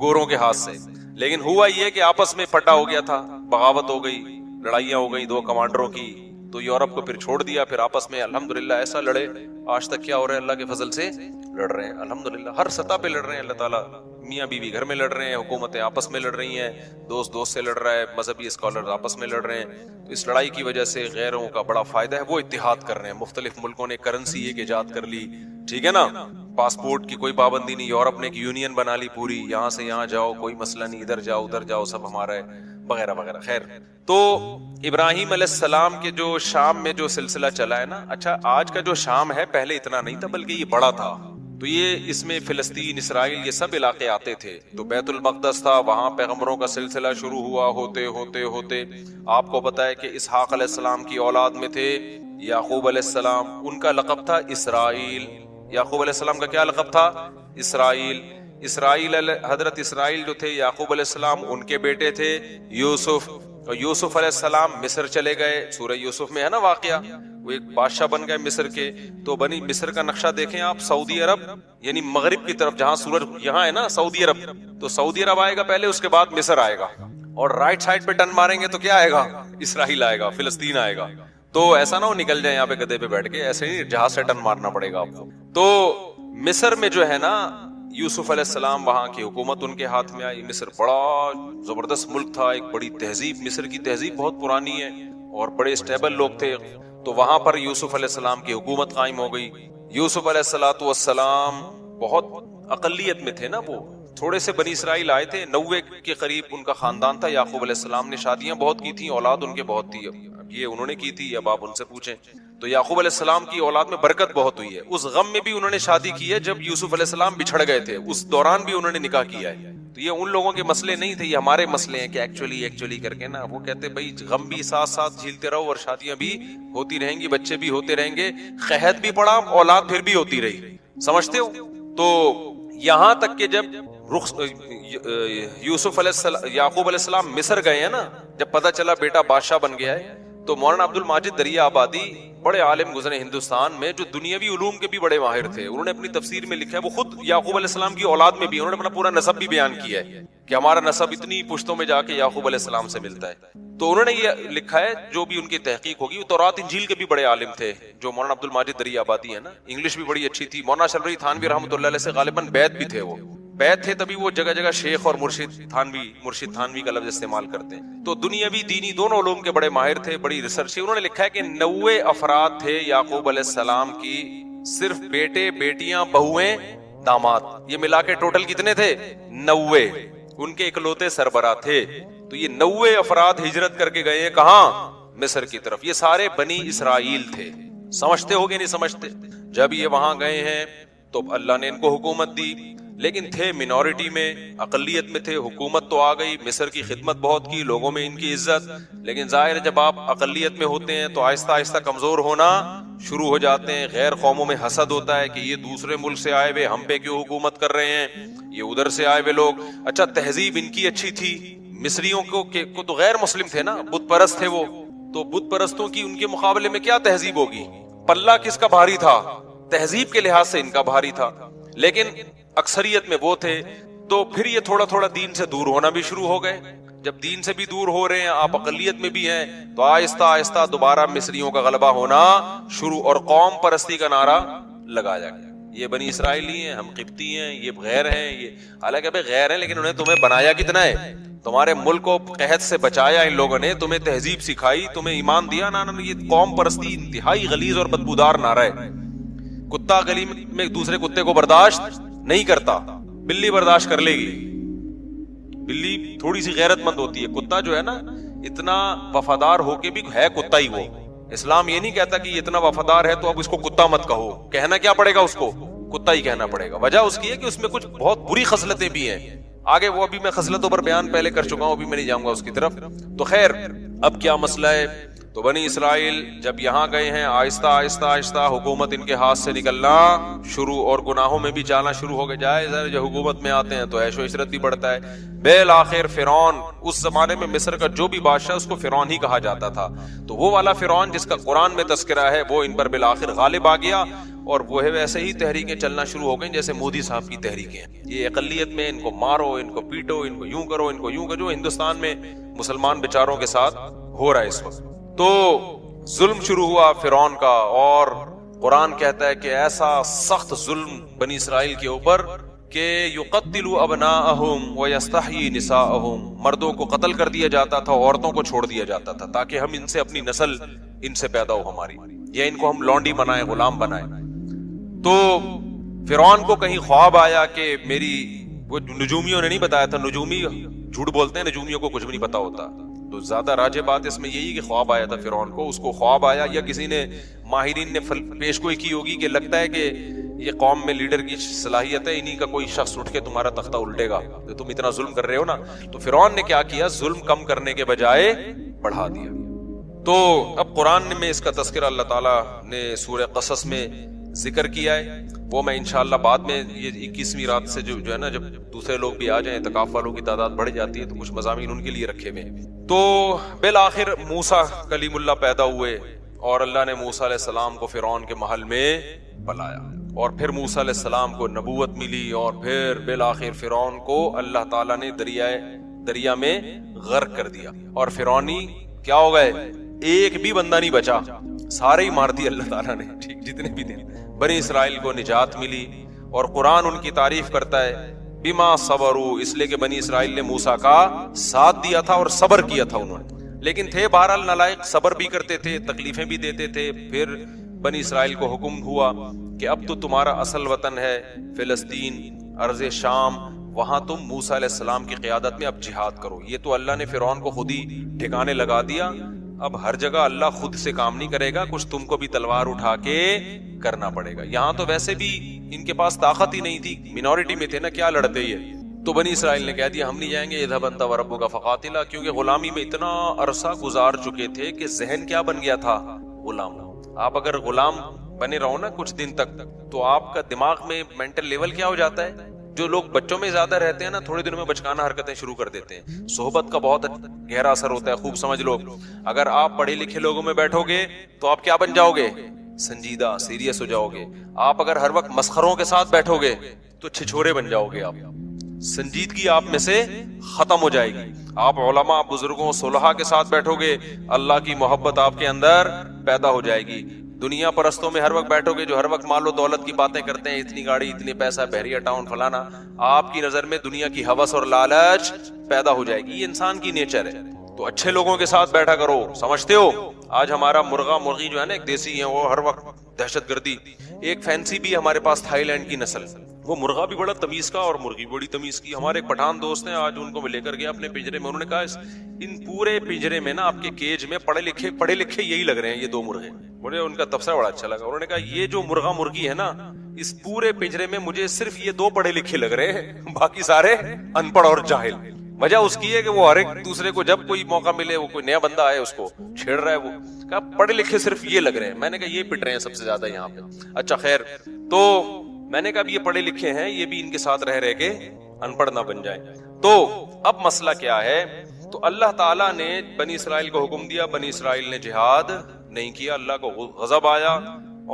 گوروں کے ہاتھ سے, لیکن ہوا یہ کہ آپس میں پھٹا ہو گیا تھا, بغاوت ہو گئی, لڑائیاں ہو گئی 2 کمانڈروں کی. تو یورپ کو پھر چھوڑ دیا, پھر آپس میں الحمدللہ ایسا لڑے. آج تک کیا ہو رہا ہے, اللہ کے فضل سے لڑ رہے ہیں الحمدللہ, ہر سطح پہ لڑ رہے ہیں. اللہ تعالیٰ, میاں بیوی گھر میں لڑ رہے ہیں, حکومتیں آپس میں لڑ رہی ہیں, دوست سے لڑ رہا ہے, مذہبی اسکالر آپس میں لڑ رہے ہیں. تو اس لڑائی کی وجہ سے غیروں کا بڑا فائدہ ہے, وہ اتحاد کر رہے ہیں. مختلف ملکوں نے کرنسی ایک ایجاد کر لی, ٹھیک ہے نا, پاسپورٹ کی کوئی پابندی نہیں. یورپ نے ایک یونین بنا لی پوری, یہاں سے یہاں جاؤ کوئی مسئلہ نہیں, ادھر جاؤ ادھر جاؤ سب ہمارا ہے, وغیرہ وغیرہ. خیر, تو ابراہیم علیہ السلام کے جو شام میں جو سلسلہ چلا ہے نا, اچھا آج کا جو شام ہے پہلے اتنا نہیں تھا بلکہ یہ بڑا تھا. تو یہ اس میں فلسطین, اسرائیل, یہ سب علاقے آتے تھے. تو بیت المقدس تھا, وہاں پیغمبروں کا سلسلہ شروع ہوا, ہوتے ہوتے ہوتے آپ کو پتا ہے کہ اسحاق علیہ السلام کی اولاد میں تھے یعقوب علیہ السلام, ان کا لقب تھا اسرائیل. یعقوب علیہ السلام کا کیا لقب تھا؟ اسرائیل. حضرت اسرائیل جو تھے یعقوب علیہ السلام, ان کے بیٹے تھے یوسف. اور یوسف علیہ السلام مصر چلے گئے, سورہ یوسف میں ہے نا واقعہ, وہ ایک بادشاہ بن گئے مصر کے. تو بنی مصر کا نقشہ دیکھیں آپ, سعودی عرب یعنی مغرب کی طرف, جہاں سورج یہاں ہے نا سعودی عرب, تو سعودی عرب آئے گا پہلے, اس کے بعد مصر آئے گا. اور رائٹ سائڈ پہ ٹرن ماریں گے تو کیا آئے گا؟ اسرائیل آئے گا, فلسطین آئے گا. تو ایسا نہ ہو نکل جائے یہاں پہ گدھے پہ بیٹھ کے, ایسے ہی جہاز سے ٹرن مارنا پڑے گا آپ کو. تو مصر میں جو ہے نا یوسف علیہ السلام, وہاں کی حکومت ان کے ہاتھ میں آئی. مصر بڑا زبردست ملک تھا, ایک بڑی تہذیب, مصر کی تہذیب بہت پرانی ہے اور بڑے اسٹیبل لوگ تھے. تو وہاں پر یوسف علیہ السلام کی حکومت قائم ہو گئی. یوسف علیہ السلام بہت اقلیت میں تھے نا, وہ تھوڑے سے بنی اسرائیل آئے تھے, 90 کے قریب ان کا خاندان تھا. یعقوب علیہ السلام نے شادیاں بہت کی تھیں, اولاد ان کے بہت تھی. اب یہ انہوں نے کی تھی, اب آپ ان سے پوچھیں. تو یعقوب علیہ السلام کی اولاد میں برکت بہت ہوئی ہے. اس غم میں بھی انہوں نے شادی کی ہے جب یوسف علیہ السلام بچھڑ گئے تھے, اس دوران بھی انہوں نے نکاح کیا ہے. تو یہ ان لوگوں کے مسئلے نہیں تھے، یہ ہمارے مسئلے ہیں کہ ایکچولی کر کے نا وہ کہتے بھائی غم بھی ساتھ ساتھ جھیلتے رہو اور شادیاں بھی ہوتی رہیں گی، بچے بھی ہوتے رہیں گے، قحط بھی پڑا، اولاد پھر بھی ہوتی رہی، سمجھتے ہو؟ تو یہاں تک کہ جب یوسف علیہ السلام، یعقوب علیہ السلام مصر گئے ہیں نا، جب پتہ چلا بیٹا بادشاہ بن گیا ہے، تو مولانا عبد الماجد دریا آبادی بڑے عالم گزرے ہندوستان میں، جو دنیاوی علوم کے بھی بڑے ماہر تھے، انہوں نے اپنی تفسیر میں لکھا ہے، وہ خود یعقوب علیہ السلام کی اولاد میں بھی انہوں نے اپنا پورا نسب بھی بیان کیا ہے کہ ہمارا نسب اتنی پشتوں میں جا کے یعقوب علیہ السلام سے ملتا ہے. تو انہوں نے یہ لکھا ہے، جو بھی ان کی تحقیق ہوگی، وہ تورات انجیل کے بھی بڑے عالم تھے جو مولانا عبد الماجد دریا آبادی ہے نا، انگلش بھی بڑی اچھی تھی. مولانا شلوی تھانوی رحمۃ اللہ علیہ سے غالباً بیعت بھی تھے، وہ بیعت تھے، تبھی وہ جگہ جگہ شیخ اور مرشد تھانوی کا لفظ استعمال کرتے ہیں. تو دنیاوی دینی دونوں علوم کے بڑے ماہر تھے، بڑی ریسرچ. انہوں نے لکھا ہے کہ 90 افراد تھے یعقوب علیہ السلام کی، صرف بیٹے، بیٹیاں، بہویں، داماد، یہ ملا کے ٹوٹل کتنے تھے؟ 90. ان کے اکلوتے سربراہ تھے. تو یہ 90 افراد ہجرت کر کے گئے ہیں کہاں؟ مصر کی طرف. یہ سارے بنی اسرائیل تھے. سمجھتے ہو گے نہیں سمجھتے؟ جب یہ وہاں گئے ہیں تو اللہ نے ان کو حکومت دی، لیکن تھے منورٹی میں، اقلیت میں تھے. حکومت تو آ گئی، مصر کی خدمت بہت کی، لوگوں میں ان کی عزت، لیکن ظاہر ہے جب آپ اقلیت میں ہوتے ہیں تو آہستہ آہستہ کمزور ہونا شروع ہو جاتے ہیں. غیر قوموں میں حسد ہوتا ہے کہ یہ دوسرے ملک سے آئے ہوئے ہم پہ کیوں حکومت کر رہے ہیں، یہ ادھر سے آئے ہوئے لوگ. اچھا تہذیب ان کی اچھی تھی، مصریوں کو تو غیر مسلم تھے نا، بت پرست تھے وہ، تو بت پرستوں کی ان کے مقابلے میں کیا تہذیب ہوگی؟ پلہ کس کا بھاری تھا؟ تہذیب کے لحاظ سے ان کا بھاری تھا، لیکن اکثریت میں وہ تھے. تو پھر یہ تھوڑا تھوڑا دین سے دور ہونا بھی شروع ہو گئے. جب دین سے بھی دور ہو رہے ہیں، آپ اقلیت میں بھی ہیں، تو آہستہ آہستہ دوبارہ مصریوں کا غلبہ ہونا شروع، اور قوم پرستی کا نعرہ لگایا گیا. یہ بنی اسرائیلی ہیں، ہم قبطی ہیں، یہ غیر ہیں، یہ حالانکہ بھائی غیر ہیں، لیکن انہیں تمہیں بنایا کتنا ہے؟ تمہارے ملک کو قحط سے بچایا ان لوگوں نے، تمہیں تہذیب سکھائی، تمہیں ایمان دیا نا. یہ قوم پرستی انتہائی غلیظ اور بدبودار نعرہ ہے. کتا گلی میں دوسرے کتے کو برداشت نہیں کرتا، بلی برداشت کر لے گی. بلی تھوڑی سی غیرت مند ہوتی ہے، کتا جو ہے نا اتنا وفادار ہو کے بھی ہے کتا ہی. وہ اسلام یہ نہیں کہتا کہ یہ اتنا وفادار ہے تو اب اس کو کتا مت کہو، کہنا کیا پڑے گا اس کو؟ کتا ہی کہنا پڑے گا. وجہ اس کی ہے کہ اس میں کچھ بہت بری خصلتیں بھی ہیں. آگے وہ ابھی میں خصلتوں پر بیان پہلے کر چکا ہوں، ابھی میں نہیں جاؤں گا اس کی طرف. تو خیر اب کیا مسئلہ ہے؟ تو بنی اسرائیل جب یہاں گئے ہیں، آہستہ آہستہ آہستہ حکومت ان کے ہاتھ سے نکلنا شروع، اور گناہوں میں بھی جانا شروع ہو گئے. جائے جب حکومت میں آتے ہیں تو عیش و عشرت بھی بڑھتا ہے. بالآخر فرعون، اس زمانے میں مصر کا جو بھی بادشاہ اس کو فرعون ہی کہا جاتا تھا، تو وہ والا فرعون جس کا قرآن میں تذکرہ ہے وہ ان پر بالآخر غالب آ گیا. اور وہ ہے ویسے ہی تحریکیں چلنا شروع ہو گئیں جیسے مودی صاحب کی تحریکیں. یہ اقلیت میں ان کو مارو، ان کو پیٹو، ان کو یوں کرو، ان کو یوں کرو، جو ہندوستان میں مسلمان بیچاروں کے ساتھ ہو رہا ہے اس وقت. تو ظلم شروع ہوا فرعون کا، اور قرآن کہتا ہے کہ ایسا سخت ظلم بنی اسرائیل کے اوپر کہ یقتل ابناءہم ویستحیی نساءہم، مردوں کو قتل کر دیا جاتا تھا، عورتوں کو چھوڑ دیا جاتا تھا، تاکہ ہم ان سے اپنی نسل ان سے پیدا ہو ہماری، یا ان کو ہم لونڈی بنائیں، غلام بنائیں. تو فرعون کو کہیں خواب آیا کہ میری، وہ نجومیوں نے نہیں بتایا تھا، نجومی جھوٹ بولتے ہیں، نجومیوں کو کچھ بھی نہیں پتا ہوتا. تو زیادہ راجع بات اس میں یہی کہ خواب آیا تھا فرعون کو، اس کو خواب آیا یا کسی نے ماہرین نے پیش گوئی کی ہوگی کہ لگتا ہے کہ یہ قوم میں لیڈر کی صلاحیت ہے، انہی کا کوئی شخص اٹھ کے تمہارا تختہ الٹے گا، تو تم اتنا ظلم کر رہے ہو نا. تو فرعون نے کیا کیا؟ ظلم کم کرنے کے بجائے بڑھا دیا. تو اب قرآن میں اس کا تذکرہ اللہ تعالیٰ نے سورہ قصص میں ذکر کیا ہے، وہ میں انشاءاللہ بعد میں، یہ 21ویں رات سے جو ہے نا، جب دوسرے لوگ بھی آ جائیں، اعتکاف والوں کی تعداد بڑھ جاتی ہے، تو کچھ مضامین ان کے لیے رکھے ہوئے. تو بالآخر موسیٰ کلیم اللہ پیدا ہوئے، اور اللہ نے موسیٰ علیہ السلام کو فرعون کے محل میں بلایا، اور پھر موسیٰ علیہ السلام کو نبوت ملی، اور پھر بالآخر فرعون کو اللہ تعالیٰ نے دریا میں غرق کر دیا، اور فرعونی کیا ہو گئے؟ ایک بھی بندہ نہیں بچا، سارے ہی مار دیے اللہ تعالیٰ نے. ٹھیک، جتنے بھی تھے بنی اسرائیل کو نجات ملی. اور قرآن ان کی تعریف کرتا ہے بما صبروا، اس لیے کہ بنی اسرائیل نے موسیٰ کا ساتھ دیا تھا اور صبر کیا تھا انہوں نے، لیکن تھے بہرحال نالائق، صبر بھی کرتے تھے، تکلیفیں بھی دیتے تھے. پھر بنی اسرائیل کو حکم ہوا کہ اب تو تمہارا اصل وطن ہے فلسطین، ارض شام، وہاں تم موسیٰ علیہ السلام کی قیادت میں اب جہاد کرو. یہ تو اللہ نے فرعون کو خود ہی ٹھکانے لگا دیا. اب ہر جگہ اللہ خود سے کام نہیں کرے گا، کچھ تم کو بھی تلوار اٹھا کے کرنا پڑے گا. یہاں تو ویسے بھی ان کے پاس طاقت ہی نہیں تھی، منورٹی میں تھے نا، کیا لڑتے یہ. تو بنی اسرائیل نے کہہ دیا ہم نہیں جائیں گے، اذهب انت وربک فقاتلا، کیونکہ غلامی میں اتنا عرصہ گزار چکے تھے کہ ذہن کیا بن گیا تھا؟ غلام۔ آپ اگر غلام بنے رہو نا کچھ دن تک تو آپ کا دماغ میں مینٹل لیول کیا ہو جاتا ہے؟ جو لوگ بچوں میں زیادہ رہتے ہیں نا، تھوڑے دنوں میں بچکانہ حرکتیں شروع کر دیتے ہیں۔ صحبت کا بہت گہرا اثر ہوتا ہے، خوب سمجھ لو۔ اگر آپ پڑھے لکھے لوگوں میں بیٹھو گے تو آپ کیا بن جاؤ گے؟ سنجیدہ، سیریس ہو جاؤ گے۔ آپ اگر ہر وقت مسخروں کے ساتھ بیٹھو گے تو چھچھورے بن جاؤ گے، آپ سنجیدگی آپ میں سے ختم ہو جائے گی۔ آپ علماء، بزرگوں، صلحاء کے ساتھ بیٹھو گے، اللہ کی محبت آپ کے اندر پیدا ہو جائے گی۔ دنیا پرستوں میں ہر وقت بیٹھو گے جو ہر وقت مال و دولت کی باتیں کرتے ہیں، اتنی گاڑی، اتنی پیسہ، بحریہ ٹاؤن، فلانا، آپ کی نظر میں دنیا کی ہوس اور لالچ پیدا ہو جائے گی۔ یہ انسان کی نیچر ہے۔ تو اچھے لوگوں کے ساتھ بیٹھا کرو۔ سمجھتے ہو آج ہمارا مرغا مرغی جو ہے نا، ایک دیسی ہے وہ ہر وقت دہشت گردی، ایک فینسی بھی ہمارے پاس تھائی لینڈ کی نسل، وہ مرغا بھی بڑا تمیز کا اور مرغی بڑی تمیز کی۔ ہمارے ایک پٹھان دوست ہیں، آج ان کو میں لے کر گیا اپنے پنجرے میں، انہوں نے کہا ان پورے پنجرے میں نا، آپ کے کیج میں پڑھے لکھے یہی لگ رہے ہیں، یہ دو مرغے۔ مجھے ان کا تبصرہ بڑا اچھا لگا۔ انہوں نے کہا یہ جو مرغا مرغی ہے نا، اس پورے پنجرے میں مجھے صرف یہ دو پڑھے لکھے لگ رہے ہیں، باقی سارے ان پڑھ اور جاہل۔ وجہ اس کی ہے کہ وہ ہر ایک دوسرے کو جب کوئی موقع ملے، وہ کوئی نیا بندہ آئے اس کو چھیڑ رہا ہے۔ وہ کہا پڑھے لکھے صرف یہ لگ رہے ہیں۔ میں نے کہا یہ پٹ رہے ہیں سب سے زیادہ یہاں پہ۔ اچھا خیر، تو میں نے کہا یہ پڑھے لکھے ہیں، یہ بھی ان کے ساتھ رہ کے ان پڑھ نہ بن جائیں۔ تو اب مسئلہ کیا ہے؟ تو اللہ تعالیٰ نے بنی اسرائیل کو حکم دیا، بنی اسرائیل نے جہاد نہیں کیا، اللہ کو غضب آیا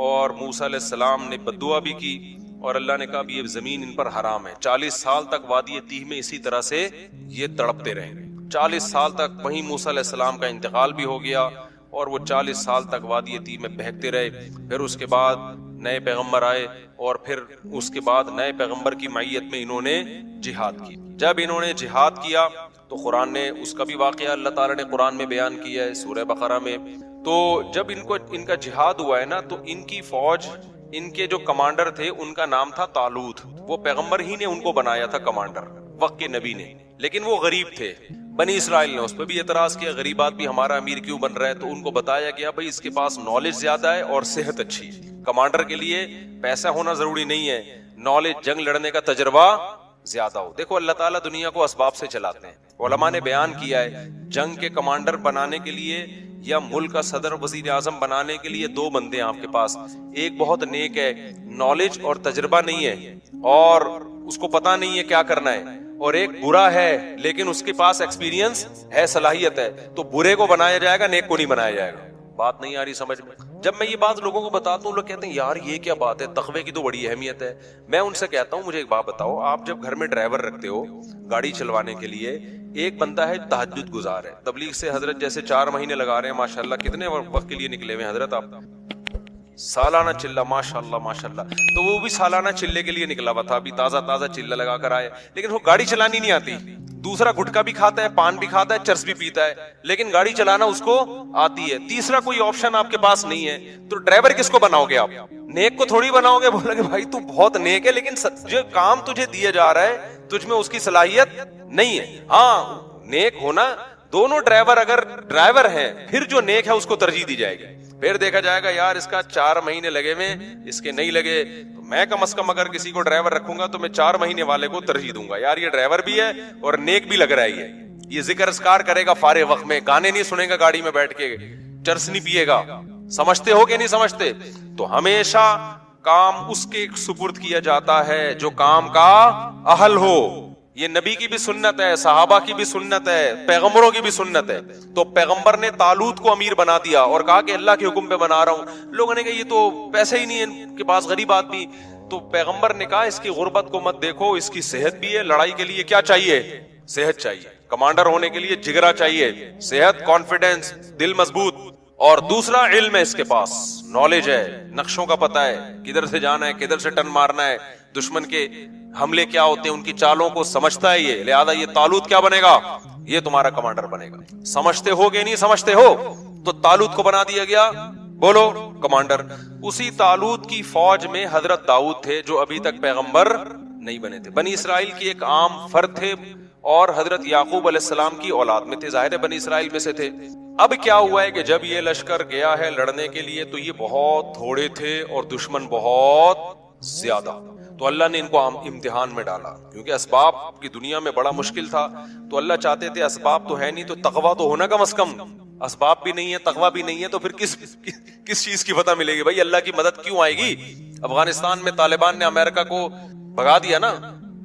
اور موسیٰ علیہ السلام نے بددعا بھی کی، اور اللہ نے کہا یہ زمین ان پر حرام ہے۔ 40 سال تک وادی تیہ میں اسی طرح سے یہ تڑپتے رہیں گے۔ 40 سال تک وہیں موسیٰ علیہ السلام کا انتقال بھی ہو گیا، اور وہ 40 سال تک وادی تیہ میں بہکتے رہے۔ پھر اس کے بعد نئے پیغمبر آئے، اور پھر اس کے بعد نئے پیغمبر کی معیت میں انہوں نے جہاد کی۔ جب انہوں نے جہاد کیا تو قرآن نے اس کا بھی واقعہ اللہ تعالیٰ نے قرآن میں بیان کیا ہے سورہ بقرہ میں۔ تو جب ان کا جہاد ہوا ہے نا، تو ان کی فوج، ان کے جو کمانڈر تھے ان کا نام تھا طالوت۔ وہ پیغمبر ہی نے ان کو بنایا تھا کمانڈر، وقت کے نبی نے، لیکن وہ غریب تھے۔ بنی اسرائیل نے اس پہ بھی اعتراض کیا، غریب آدمی ہمارا امیر کیوں بن رہا ہے؟ تو ان کو بتایا گیا بھائی اس کے پاس نالج زیادہ ہے اور صحت اچھی ہے۔ کمانڈر کے لیے پیسہ ہونا ضروری نہیں ہے، نالج، جنگ لڑنے کا تجربہ زیادہ ہو۔ دیکھو اللہ تعالیٰ دنیا کو اسباب سے چلاتے ہیں۔ علماء نے بیان کیا ہے جنگ کے کمانڈر بنانے کے لیے یا ملک کا صدر وزیر اعظم بنانے کے لیے دو بندے ہیں آپ کے پاس، ایک بہت نیک ہے، نالج اور تجربہ نہیں ہے اور اس کو پتا نہیں ہے کیا کرنا ہے، اور ایک برا ہے لیکن اس کے پاس ایکسپیرینس ہے، صلاحیت ہے، تو برے کو بنایا جائے گا، نیک کو نہیں بنایا جائے گا۔ بات نہیں آ رہی سمجھ میں؟ جب میں یہ بات لوگوں کو بتاتا ہوں، لوگ کہتے ہیں یار یہ کیا بات ہے، تقوی کی تو بڑی اہمیت ہے۔ میں ان سے کہتا ہوں مجھے ایک بات بتاؤ، آپ جب گھر میں ڈرائیور رکھتے ہو گاڑی چلوانے کے لیے، ایک بندہ ہے تہجد گزار ہے، تبلیغ سے حضرت جیسے 4 مہینے لگا رہے ہیں، ماشاءاللہ کتنے وقت کے لیے نکلے ہوئے ہیں حضرت آپ؟ سالانہ چلہ، ماشاءاللہ ماشاءاللہ۔ تو وہ بھی سالانہ چلے کے لیے نکلا ہوا تھا، ابھی تازہ چلہ لگا کر آئے، لیکن وہ گاڑی چلانی نہیں آتی۔ دوسرا گٹکا بھی کھاتا ہے، پان بھی کھاتا ہے، چرس بھی پیتا ہے، لیکن گاڑی چلانا اس کو آتی ہے۔ تیسرا کوئی آپشن آپ کے پاس نہیں ہے، تو ڈرائیور کس کو بناؤ گے آپ؟ نیک کو تھوڑی بناؤ گے، بولو گے بھائی تو بہت نیک ہے لیکن جو کام تجھے دیا جا رہا ہے تجھ میں اس کی صلاحیت نہیں ہے۔ ہاں نیک ہونا، دونوں ڈرائیور اگر ڈرائیور ہیں پھر جو نیک ہے اس کو ترجیح دی جائے گی۔ پھر دیکھا جائے گا یار اس کا 4 مہینے لگے ہوئے، اس کے نہیں لگے، تو میں کم از کم اگر کسی کو ڈرائیور رکھوں گا تو میں 4 مہینے والے کو ترجیح دوں گا، یار یہ ڈرائیور بھی ہے اور نیک بھی لگ رہا ہے، یہ ذکر اذکار کرے گا فارغ وقت میں، گانے نہیں سنے گا گاڑی میں بیٹھ کے، چرس نہیں پیے گا۔ سمجھتے ہو کہ نہیں سمجھتے؟ تو ہمیشہ کام اس کے سپرد کیا جاتا ہے جو کام کا اہل ہو۔ یہ نبی کی بھی سنت ہے، صحابہ کی بھی سنت ہے، پیغمبروں کی بھی سنت ہے۔ تو پیغمبر نے طالوت کو امیر بنا دیا اور کہا کہ اللہ کے حکم پہ بنا رہا ہوں۔ لوگوں نے کہا یہ تو پیسے ہی نہیں ہے ان کے پاس، غریب آدمی۔ تو پیغمبر نے کہا اس کی غربت کو مت دیکھو، اس کی صحت بھی ہے، لڑائی کے لیے کیا چاہیے؟ صحت چاہیے۔ کمانڈر ہونے کے لیے جگرا چاہیے، صحت، کانفیڈنس، دل مضبوط، اور دوسرا علم ہے، اس کے پاس نالج ہے، نقشوں کا پتہ ہے، کدھر سے جانا ہے، کدھر سے ٹرن مارنا ہے، دشمن کے حملے کیا ہوتے ہیں ان کی چالوں کو سمجھتا ہے یہ، لہذا یہ طالوت کیا بنے گا؟ یہ تمہارا کمانڈر بنے گا۔ سمجھتے ہو کہ نہیں سمجھتے ہو؟ تو طالوت کو بنا دیا گیا، بولو کمانڈر۔ اسی طالوت کی فوج میں حضرت داؤد تھے جو ابھی تک پیغمبر نہیں بنے تھے، بنی اسرائیل کی ایک عام فرد تھے اور حضرت یعقوب علیہ السلام کی اولاد میں تھے، ظاہر ہے بنی اسرائیل میں سے تھے۔ اب کیا ہوا ہے کہ جب یہ لشکر گیا ہے لڑنے کے لیے تو یہ بہت تھوڑے تھے اور دشمن بہت زیادہ، تو اللہ نے ان کو امتحان میں ڈالا، کیونکہ اسباب کی دنیا میں بڑا مشکل تھا، تو اللہ چاہتے تھے اسباب تو ہے نہیں تو تقویٰ تو ہونا کم از کم، اسباب بھی نہیں ہے تقویٰ بھی نہیں ہے تو پھر کس چیز کی فتح ملے گی بھائی، اللہ کی مدد کیوں آئے گی؟ افغانستان میں طالبان نے امریکہ کو بھگا دیا نا،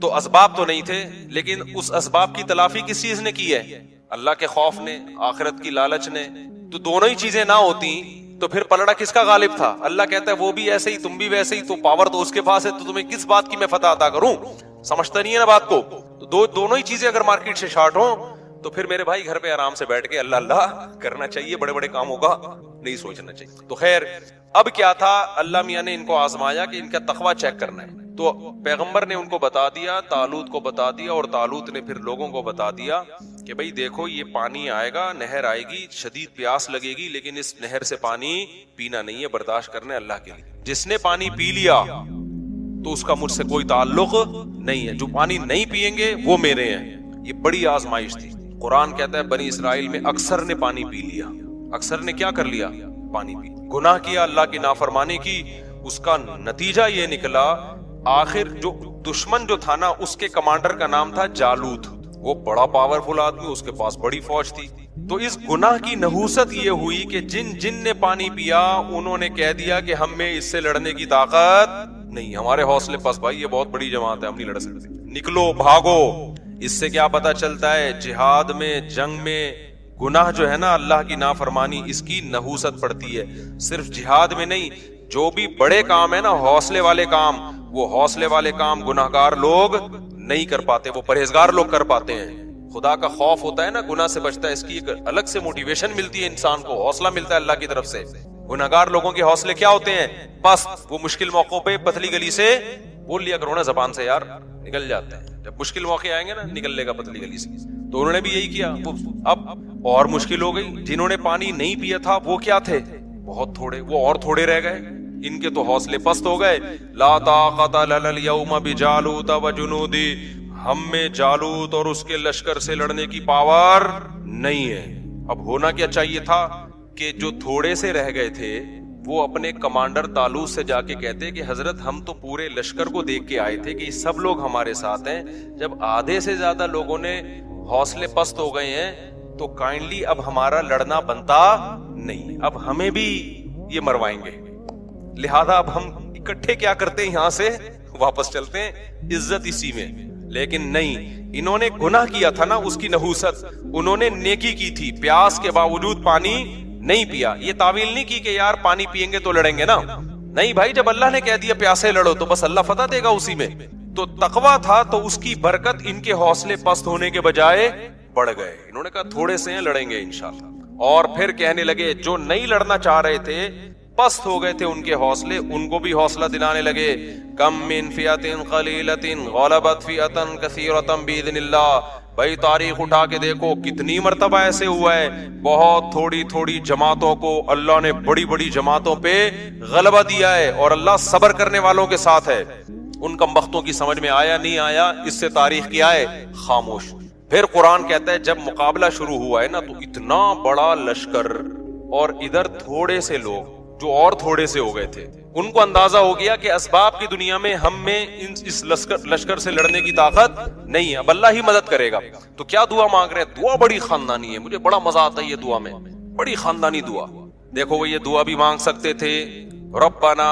تو اسباب تو نہیں تھے، لیکن اس اسباب کی تلافی کس چیز نے کی ہے؟ اللہ کے خوف نے، آخرت کی لالچ نے۔ تو دونوں ہی چیزیں نہ ہوتی تو پھر پلڑا کس کا غالب تھا؟ اللہ کہتا ہے وہ بھی ایسے ہی تم بھی ویسے ہی، تو پاور تو اس کے پاس ہے، تو تمہیں کس بات کی میں فتح عطا کروں؟ سمجھتا نہیں ہے نا بات کو؟ تو دونوں ہی چیزیں اگر مارکیٹ سے شارٹ ہوں تو پھر میرے بھائی گھر پہ آرام سے بیٹھ کے اللہ اللہ کرنا چاہیے، بڑے بڑے کاموں کا نہیں سوچنا چاہیے۔ تو خیر اب کیا تھا، اللہ میاں نے ان کو آزمایا کہ ان کا تقویٰ چیک کرنا ہے، تو پیغمبر نے ان کو بتا دیا، طالوت کو بتا دیا، اور طالوت نے پھر لوگوں کو بتا دیا کہ بھئی دیکھو یہ پانی آئے گا، نہر آئے گی، شدید پیاس لگے گی، لیکن اس نہر سے پانی پینا نہیں ہے، برداشت کرنا ہے اللہ کے لیے۔ جس نے پانی پی لیا تو اس کا مجھ سے کوئی تعلق نہیں ہے، جو پانی نہیں پئیں گے وہ میرے ہیں۔ یہ بڑی آزمائش تھی۔ قرآن کہتا ہے بنی اسرائیل میں اکثر نے پانی پی لیا، اکثر نے کیا کر لیا؟ پانی پی، گناہ کیا، اللہ کی نافرمانی کی، اس کا نتیجہ یہ نکلا آخر جو دشمن جو تھا نا اس کے کمانڈر کا نام تھا جالوت، وہ بڑا پاورفل آدمی، اس کے پاس بڑی فوج تھی۔ تو اس گناہ کی نحوست یہ ہوئی کہ جن نے پانی پیا انہوں نے کہہ دیا کہ ہم میں اس سے لڑنے کی طاقت نہیں، ہمارے حوصلے پس بھائی یہ بہت بڑی جماعت ہے، ہم نہیں لڑ سکتے، نکلو بھاگو۔ اس سے کیا پتا چلتا ہے؟ جہاد میں، جنگ میں گناہ جو ہے نا، اللہ کی نافرمانی، اس کی نحوست پڑتی ہے۔ صرف جہاد میں نہیں، جو بھی بڑے کام ہے نا، حوصلے والے کام، وہ حوصلے والے کام گناہگار لوگ نہیں کر پاتے، وہ پرہیزگار لوگ کر پاتے ہیں۔ خدا کا خوف ہوتا ہے نا، گناہ سے بچتا ہے، اس کی ایک الگ سے موٹیویشن ملتی ہے انسان کو، حوصلہ ملتا ہے اللہ کی طرف سے۔ گناہگار لوگوں کے حوصلے کیا ہوتے ہیں؟ بس وہ مشکل موقعوں پہ پتلی گلی سے بول لیا کرو نا زبان سے، یار نکل جاتے ہیں، جب مشکل موقع آئیں گے نا نکل لے گا پتلی گلی سے۔ تو انہوں نے بھی یہی کیا۔ اب اور مشکل ہو گئی، جنہوں نے پانی نہیں پیا تھا وہ کیا تھے؟ بہت تھوڑے، وہ اور تھوڑے رہ گئے، ان کے تو حوصلے پست ہو گئے۔ لا طاقت لنا اليوم بجالوت وجنودی، ہم میں جالوت اور اس کے لشکر سے لڑنے کی پاور نہیں ہے۔ اب ہونا کیا چاہیے تھا کہ جو تھوڑے سے رہ گئے تھے وہ اپنے کمانڈر طالوت سے جا کے کہتے کہ حضرت ہم تو پورے لشکر کو دیکھ کے آئے تھے کہ یہ سب لوگ ہمارے ساتھ ہیں، جب آدھے سے زیادہ لوگوں نے حوصلے پست ہو گئے ہیں تو کائنڈلی اب ہمارا لڑنا بنتا نہیں، اب ہمیں بھی یہ مروائیں گے، لہذا اب ہم اکٹھے کیا کرتے ہیں، یہاں سے واپس چلتے ہیں، عزت اسی میں۔ لیکن نہیں، انہوں نے گناہ کیا تھا نا، اس کی نحوست، انہوں نے نیکی کی تھی، پیاس کے باوجود پانی نہیں پیا۔ یہ تعویل نہیں کی کہ یار پانی پیئیں گے تو لڑیں گے نا، نہیں بھائی، جب اللہ نے کہہ دیا پیاسے لڑو تو بس اللہ فتح دے گا اسی میں۔ تو تقویٰ تھا تو اس کی برکت ان کے حوصلے پست ہونے کے بجائے بڑھ گئے، انہوں نے کہا تھوڑے سے ہیں، لڑیں گے انشاءاللہ۔ اور پھر کہنے لگے جو نہیں لڑنا چاہ رہے تھے، پست ہو گئے تھے ان کے حوصلے، ان کو بھی حوصلہ دلانے لگے۔ کم من فئۃ قلیلۃ غلبت فئۃ کثیرۃ باذن اللہ، بھائی تاریخ اٹھا کے دیکھو کتنی مرتبہ ایسے ہوا ہے، بہت تھوڑی تھوڑی جماعتوں کو اللہ نے بڑی بڑی جماعتوں پہ غلبہ دیا ہے، اور اللہ صبر کرنے والوں کے ساتھ ہے۔ ان کمبختوں کی سمجھ میں آیا نہیں آیا، اس سے تاریخ کیا ہے؟ خاموش۔ پھر قرآن کہتا ہے جب مقابلہ شروع ہوا ہے نا تو اتنا بڑا لشکر اور ادھر تھوڑے سے لوگ جو اور تھوڑے سے ہو گئے تھے، ان کو اندازہ ہو گیا کہ اسباب کی دنیا میں ہم میں اس لشکر سے لڑنے کی طاقت نہیں ہے، اب اللہ ہی مدد کرے گا۔ تو کیا دعا مانگ رہے ہیں؟ دعا بڑی خاندانی ہے، مجھے بڑا مزہ آتا ہے یہ دعا میں، بڑی خاندانی دعا۔ دیکھو وہ یہ دعا بھی مانگ سکتے تھے، ربنا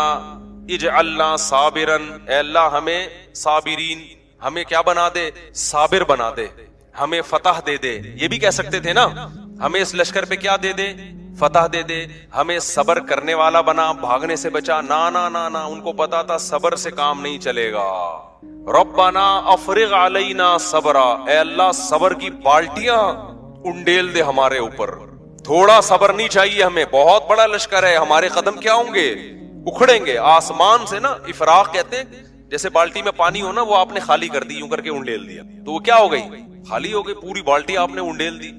اجعلنا صابرا، اے اللہ ہمیں صابرین، ہمیں کیا بنا دے؟ صابر بنا دے، ہمیں فتح دے دے، یہ بھی کہہ سکتے تھے نا، ہمیں اس لشکر پہ کیا دے دے؟ فتح دے دے، ہمیں صبر کرنے والا بنا، بھاگنے سے بچا۔ نا نا نا نا، ان کو پتا تھا صبر سے کام نہیں چلے گا۔ ربنا افرغ علینا صبرا، اے اللہ صبر کی بالٹیاں انڈیل دے ہمارے اوپر، تھوڑا صبر نہیں چاہیے ہمیں، بہت بڑا لشکر ہے، ہمارے قدم کیا ہوں گے؟ اکھڑیں گے آسمان سے نا، افراغ کہتے ہیں، جیسے بالٹی میں پانی ہو نا، وہ آپ نے خالی کر دی، یوں کر کے انڈیل دیا تو وہ کیا ہو گئی؟ خالی ہو گئی، پوری بالٹی آپ نے انڈیل دی۔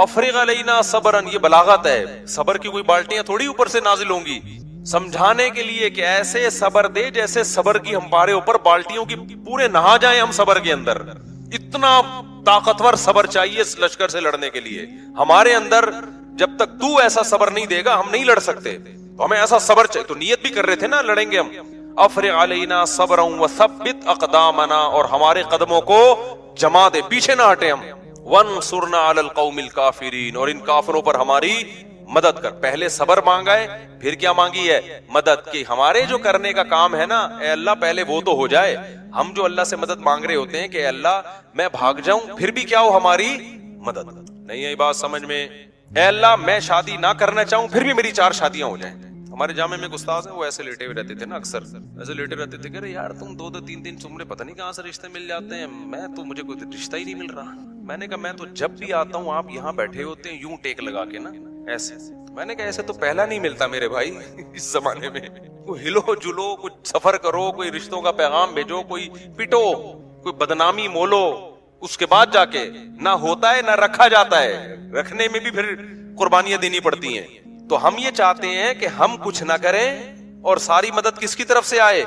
افرغ علینا صبرن، یہ بلاغت ہے، صبر کی کوئی بالٹیاں تھوڑی اوپر سے نازل ہوں گی، سمجھانے کے لیے کہ ایسے صبر دے جیسے صبر کی ہمارے اوپر بالٹیوں کی پورے نہا جائیں ہم صبر کے اندر۔ اتنا طاقتور صبر چاہیے اس لشکر سے لڑنے کے لیے ہمارے اندر، جب تک تو ایسا صبر نہیں دے گا ہم نہیں لڑ سکتے، تو ہمیں ایسا صبر چاہیے۔ تو نیت بھی کر رہے تھے نا لڑیں گے ہم، افرغ علینا صبرا وثبت اقدامنا، اور ہمارے قدموں کو جما دے، پیچھے نہ ہٹے ہم، وانصرنا علی القوم الکافرین، اور ان کافروں پر ہماری مدد کر۔ پہلے صبر مانگا ہے، پھر کیا مانگی ہے؟ مدد کی۔ ہمارے جو کرنے کا کام ہے نا، اے اللہ پہلے وہ تو ہو جائے۔ ہم جو اللہ سے مدد مانگ رہے ہوتے ہیں کہ اے اللہ میں بھاگ جاؤں پھر بھی کیا ہو ہماری مدد، نہیں ہے بات سمجھ میں؟ اے اللہ میں شادی نہ کرنا چاہوں پھر بھی میری 4 شادیاں ہو جائیں۔ ہمارے جامع میں ایک استاد ہیں، وہ ایسے لیٹے ہوئے رہتے تھے نا، اکثر ایسے لیٹے رہتے تھے کہ یار تم 2-2 3 تمہیں پتہ نہیں کہاں سے رشتے مل جاتے ہیں، میں تو مجھے کوئی رشتہ ہی نہیں مل رہا۔ میں نے کہا میں تو جب بھی آتا ہوں آپ یہاں بیٹھے ہوتے ہیں یوں ٹیک لگا کے نا ایسے، میں نے کہا ایسے تو پہلا نہیں ملتا میرے بھائی اس زمانے میں، کوئی ہلو جلو، کچھ سفر کرو، کوئی رشتوں کا پیغام بھیجو، کوئی پٹو، کوئی بدنامی مولو، اس کے بعد جا کے نہ ہوتا ہے نہ رکھا جاتا ہے، رکھنے میں بھی پھر قربانیاں دینی پڑتی ہیں۔ تو ہم یہ چاہتے ہیں کہ ہم کچھ نہ کریں اور ساری مدد کس کی طرف سے آئے؟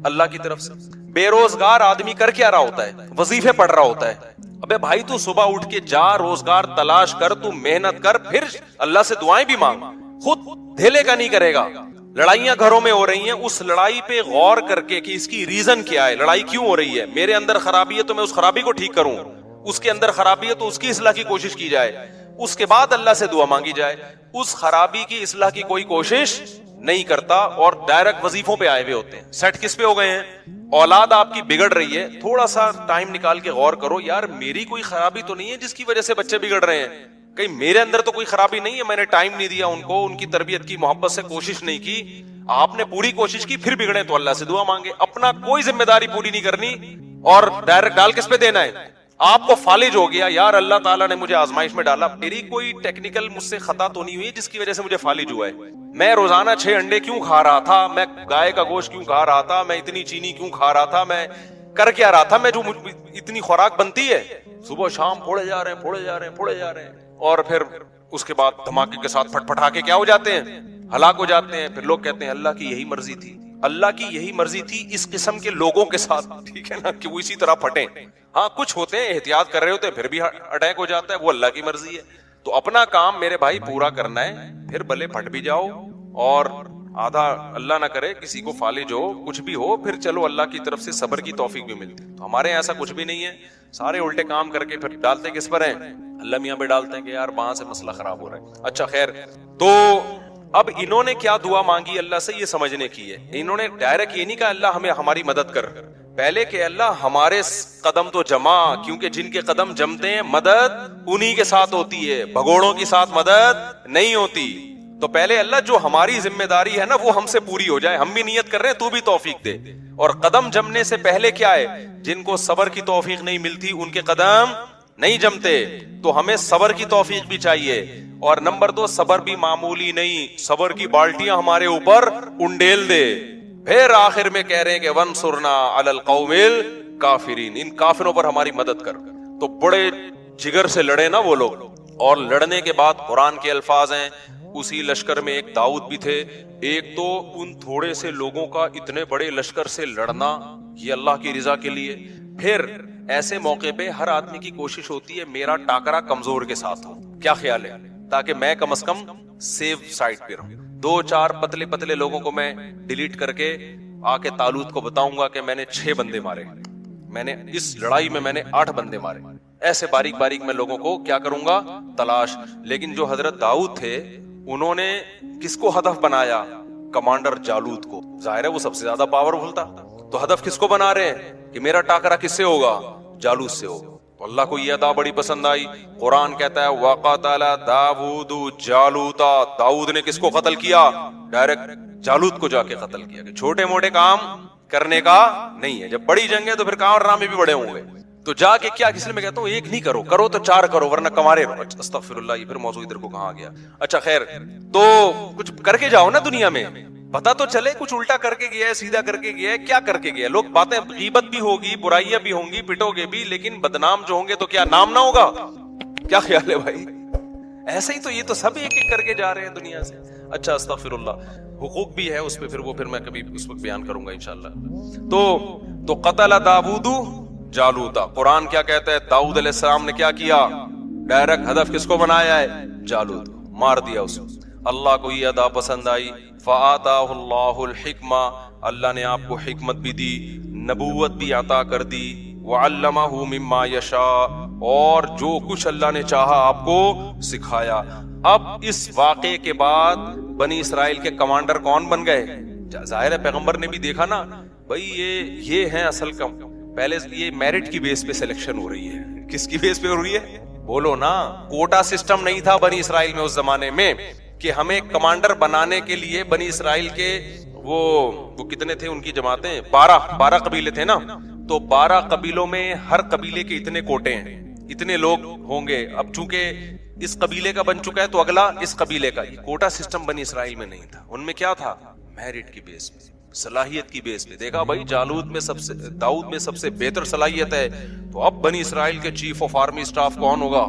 اللہ کی طرف سے۔ بے روزگار آدمی کر کیا رہا ہوتا ہے؟ وظیفے پڑھ رہا ہوتا ہے۔ ابے بھائی تو صبح اٹھ کے جا، روزگار تلاش کر، تو محنت کر، پھر اللہ سے دعائیں بھی مانگ، خود دھیلے کا نہیں کرے گا۔ لڑائیاں گھروں میں ہو رہی ہیں، اس لڑائی پہ غور کر کے کہ اس کی ریزن کیا ہے، لڑائی کیوں ہو رہی ہے؟ میرے اندر خرابی ہے تو میں اس خرابی کو ٹھیک کروں، اس کے اندر خرابی ہے تو اس کی اصلاح کی کوشش کی جائے، اس کے بعد اللہ سے دعا مانگی جائے۔ اس خرابی کی اصلاح کی کوئی کوشش نہیں کرتا اور ڈائریکٹ وظیفوں پہ آئے ہوئے ہوتے ہیں۔ سیٹ کس پہ ہو گئے ہیں؟ اولاد آپ کی بگڑ رہی ہے، تھوڑا سا ٹائم نکال کے غور کرو، یار میری کوئی خرابی تو نہیں ہے جس کی وجہ سے بچے بگڑ رہے ہیں؟ کہیں میرے اندر تو کوئی خرابی نہیں ہے، میں نے ٹائم نہیں دیا ان کو، ان کی تربیت کی، محبت سے کوشش نہیں کی۔ آپ نے پوری کوشش کی پھر بگڑے تو اللہ سے دعا مانگے۔ اپنا کوئی ذمہ داری پوری نہیں کرنی اور ڈائریکٹ ڈال کس پہ دینا ہے؟ آپ کو فالج ہو گیا، یار اللہ تعالیٰ نے مجھے آزمائش میں ڈالا، میری کوئی ٹیکنیکل مجھ سے خطا تو نہیں ہوئی جس کی وجہ سے مجھے فالج ہوا ہے؟ میں روزانہ 6 انڈے کیوں کھا رہا تھا؟ میں گائے کا گوشت کیوں کھا رہا تھا؟ میں اتنی چینی کیوں کھا رہا تھا؟ میں کر کیا رہا تھا؟ میں جو اتنی خوراک بنتی ہے صبح شام پھوڑے جا رہے ہیں اور پھر اس کے بعد دھماکے کے ساتھ پھٹ پھٹا کے کیا ہو جاتے ہیں؟ ہلاک ہو جاتے ہیں۔ پھر لوگ کہتے ہیں اللہ کی یہی مرضی تھی، اللہ کی یہی مرضی تھی اس قسم کے لوگوں کے ساتھ، ٹھیک ہے نا، کہ وہ اسی طرح پھٹیں۔ ہاں کچھ ہوتے ہیں احتیاط کر رہے ہوتے ہیں پھر بھی اٹیک ہو جاتا ہے، وہ اللہ کی مرضی ہے۔ تو اپنا کام میرے بھائی پورا کرنا ہے، پھر بھلے پھٹ بھی جاؤ اور آدھا اللہ نہ کرے کسی کو فالج ہو، کچھ بھی ہو، پھر چلو اللہ کی طرف سے صبر کی توفیق بھی ملتی۔ تو ہمارے ایسا کچھ بھی نہیں ہے، سارے الٹے کام کر کے پھر ڈالتے کس پر ہیں؟ اللہ میاں پہ ڈالتے ہیں کہ یار وہاں سے مسئلہ خراب ہو رہا ہے۔ اچھا خیر، تو اب انہوں نے کیا دعا مانگی اللہ سے یہ سمجھنے کی ہے۔ انہوں نے ڈائریکٹ یہ نہیں کہا اللہ ہمیں ہماری مدد کر، پہلے کہ اللہ ہمارے قدم تو جما، کیونکہ جن کے قدم جمتے ہیں مدد انہی کے ساتھ ہوتی ہے، بھگوڑوں کے ساتھ مدد نہیں ہوتی۔ تو پہلے اللہ جو ہماری ذمہ داری ہے نا وہ ہم سے پوری ہو جائے، ہم بھی نیت کر رہے ہیں تو بھی توفیق دے۔ اور قدم جمنے سے پہلے کیا ہے؟ جن کو صبر کی توفیق نہیں ملتی ان کے قدم نہیں جمتے، تو ہمیں صبر کی توفیق بھی چاہیے۔ اور نمبر 2، صبر بھی معمولی نہیں، صبر کی بالٹیاں ہمارے اوپر انڈیل دے۔ پھر آخر میں کہہ رہے ہیں کہ وانصرنا علی القوم الکافرین، ان کافروں پر ہماری مدد کر۔ تو بڑے جگر سے لڑے نا وہ لوگ، اور لڑنے کے بعد قرآن کے الفاظ ہیں، اسی لشکر میں ایک داؤد بھی تھے۔ ایک تو ان تھوڑے سے لوگوں کا اتنے بڑے لشکر سے لڑنا یہ اللہ کی رضا کے لیے، پھر ایسے موقع پہ ہر آدمی کی کوشش ہوتی ہے میرا ٹاکرا کمزور کے ساتھ ہو، کیا خیال ہے، تاکہ میں کم از کم سیف سائٹ پہ رہوں۔ 2-4 پتلے پتلے لوگوں کو میں ڈیلیٹ کر کے آ کے طالوت کو بتاؤں گا کہ میں نے 6 بندے مارے، میں نے اس لڑائی میں 8 بندے مارے۔ ایسے باریک باریک میں لوگوں کو کیا کروں گا؟ تلاش۔ لیکن جو حضرت داؤد تھے انہوں نے کس کو ہدف بنایا؟ کمانڈر جالوت کو۔ ظاہر ہے وہ سب سے زیادہ پاورفل تھا، تو ہدف کس کو بنا رہے ہیں کہ میرا ٹاکرا کس سے ہوگا؟ جالوت سے ہوگا۔ تو اللہ کو یہ ادا بڑی پسند آئی۔ قرآن کہتا ہے وَقَتَلَ دَاوُودُ جالوتا، داؤد نے کس کو قتل کیا؟ ڈائریکٹ جالوت کو جا کے قتل کیا۔ کہ چھوٹے موٹے کام کرنے کا نہیں ہے، جب بڑی جنگ ہے تو پھر کام رام میں بھی بڑے ہوں گے۔ تو جا کے کیا، اس لیے میں کہتا ہوں ایک نہیں کرو، کرو تو 4 کرو، ورنہ کمارے رہو۔ استغفر اللہ، یہ پھر موضوع ادھر کو کہاں گیا۔ اچھا خیر، تو کچھ کر کے جاؤ نا دنیا میں، پتا تو چلے کچھ الٹا کر کے گیا ہے، سیدھا کر کے گیا ہے، کیا کر کے گیا ہے۔ لوگ باتیں، غیبت بھی ہوگی، برائیاں بھی ہوں گی، پٹو گے بھی، لیکن بدنام جو ہوں گے تو کیا نام نہ ہوگا؟ کیا خیال ہے بھائی؟ ایسے ہی تو یہ تو سب ایک ایک کر کے جا رہے ہیں دنیا سے۔ اچھا استغفر اللہ، حقوق بھی ہے اس پہ، پھر میں کبھی اس وقت بیان کروں گا انشاءاللہ۔ تو قتل داؤد جالوتا، قرآن کیا کہتا ہے؟ داؤد علیہ السلام نے کیا کیا؟ ڈائریکٹ ہدف کس کو بنایا ہے؟ جالوت، مار دیا اس کو۔ اللہ کو یہ ادا پسند آئی، فآتاہ اللہ الحکمہ، اللہ نے آپ کو حکمت بھی دی, نبوت بھی عطا کر دی, وعلمہ مما یشاء, اور جو کچھ اللہ نے چاہا آپ کو سکھایا. اب اس واقعے کے بعد بنی اسرائیل کے کمانڈر کون بن گئے؟ ظاہر ہے پیغمبر نے بھی دیکھا نا بھائی یہ ہیں اصل کم. پہلے یہ میرٹ کی بیس پہ سلیکشن ہو رہی ہے. کس کی بیس پہ ہو رہی ہے؟ بولو نا. کوٹا سسٹم نہیں تھا بنی اسرائیل میں اس زمانے میں کہ ہمیں کمانڈر بنانے کے لیے بنی اسرائیل کے وہ کتنے تھے ان کی جماعتیں؟ 12 قبیلے تھے نا. تو 12 قبیلوں میں ہر قبیلے کے اتنے کوٹے ہیں, اتنے لوگ ہوں گے. اب چونکہ اس قبیلے کا بن چکا ہے تو اگلا اس قبیلے کا. یہ کوٹا سسٹم بنی اسرائیل میں نہیں تھا. ان میں کیا تھا؟ میرٹ کی بیس پہ, صلاحیت کی بیس پہ. دیکھا بھائی داؤد میں سب سے بہتر صلاحیت ہے, تو اب بنی اسرائیل کے چیف آف آرمی سٹاف کون ہوگا؟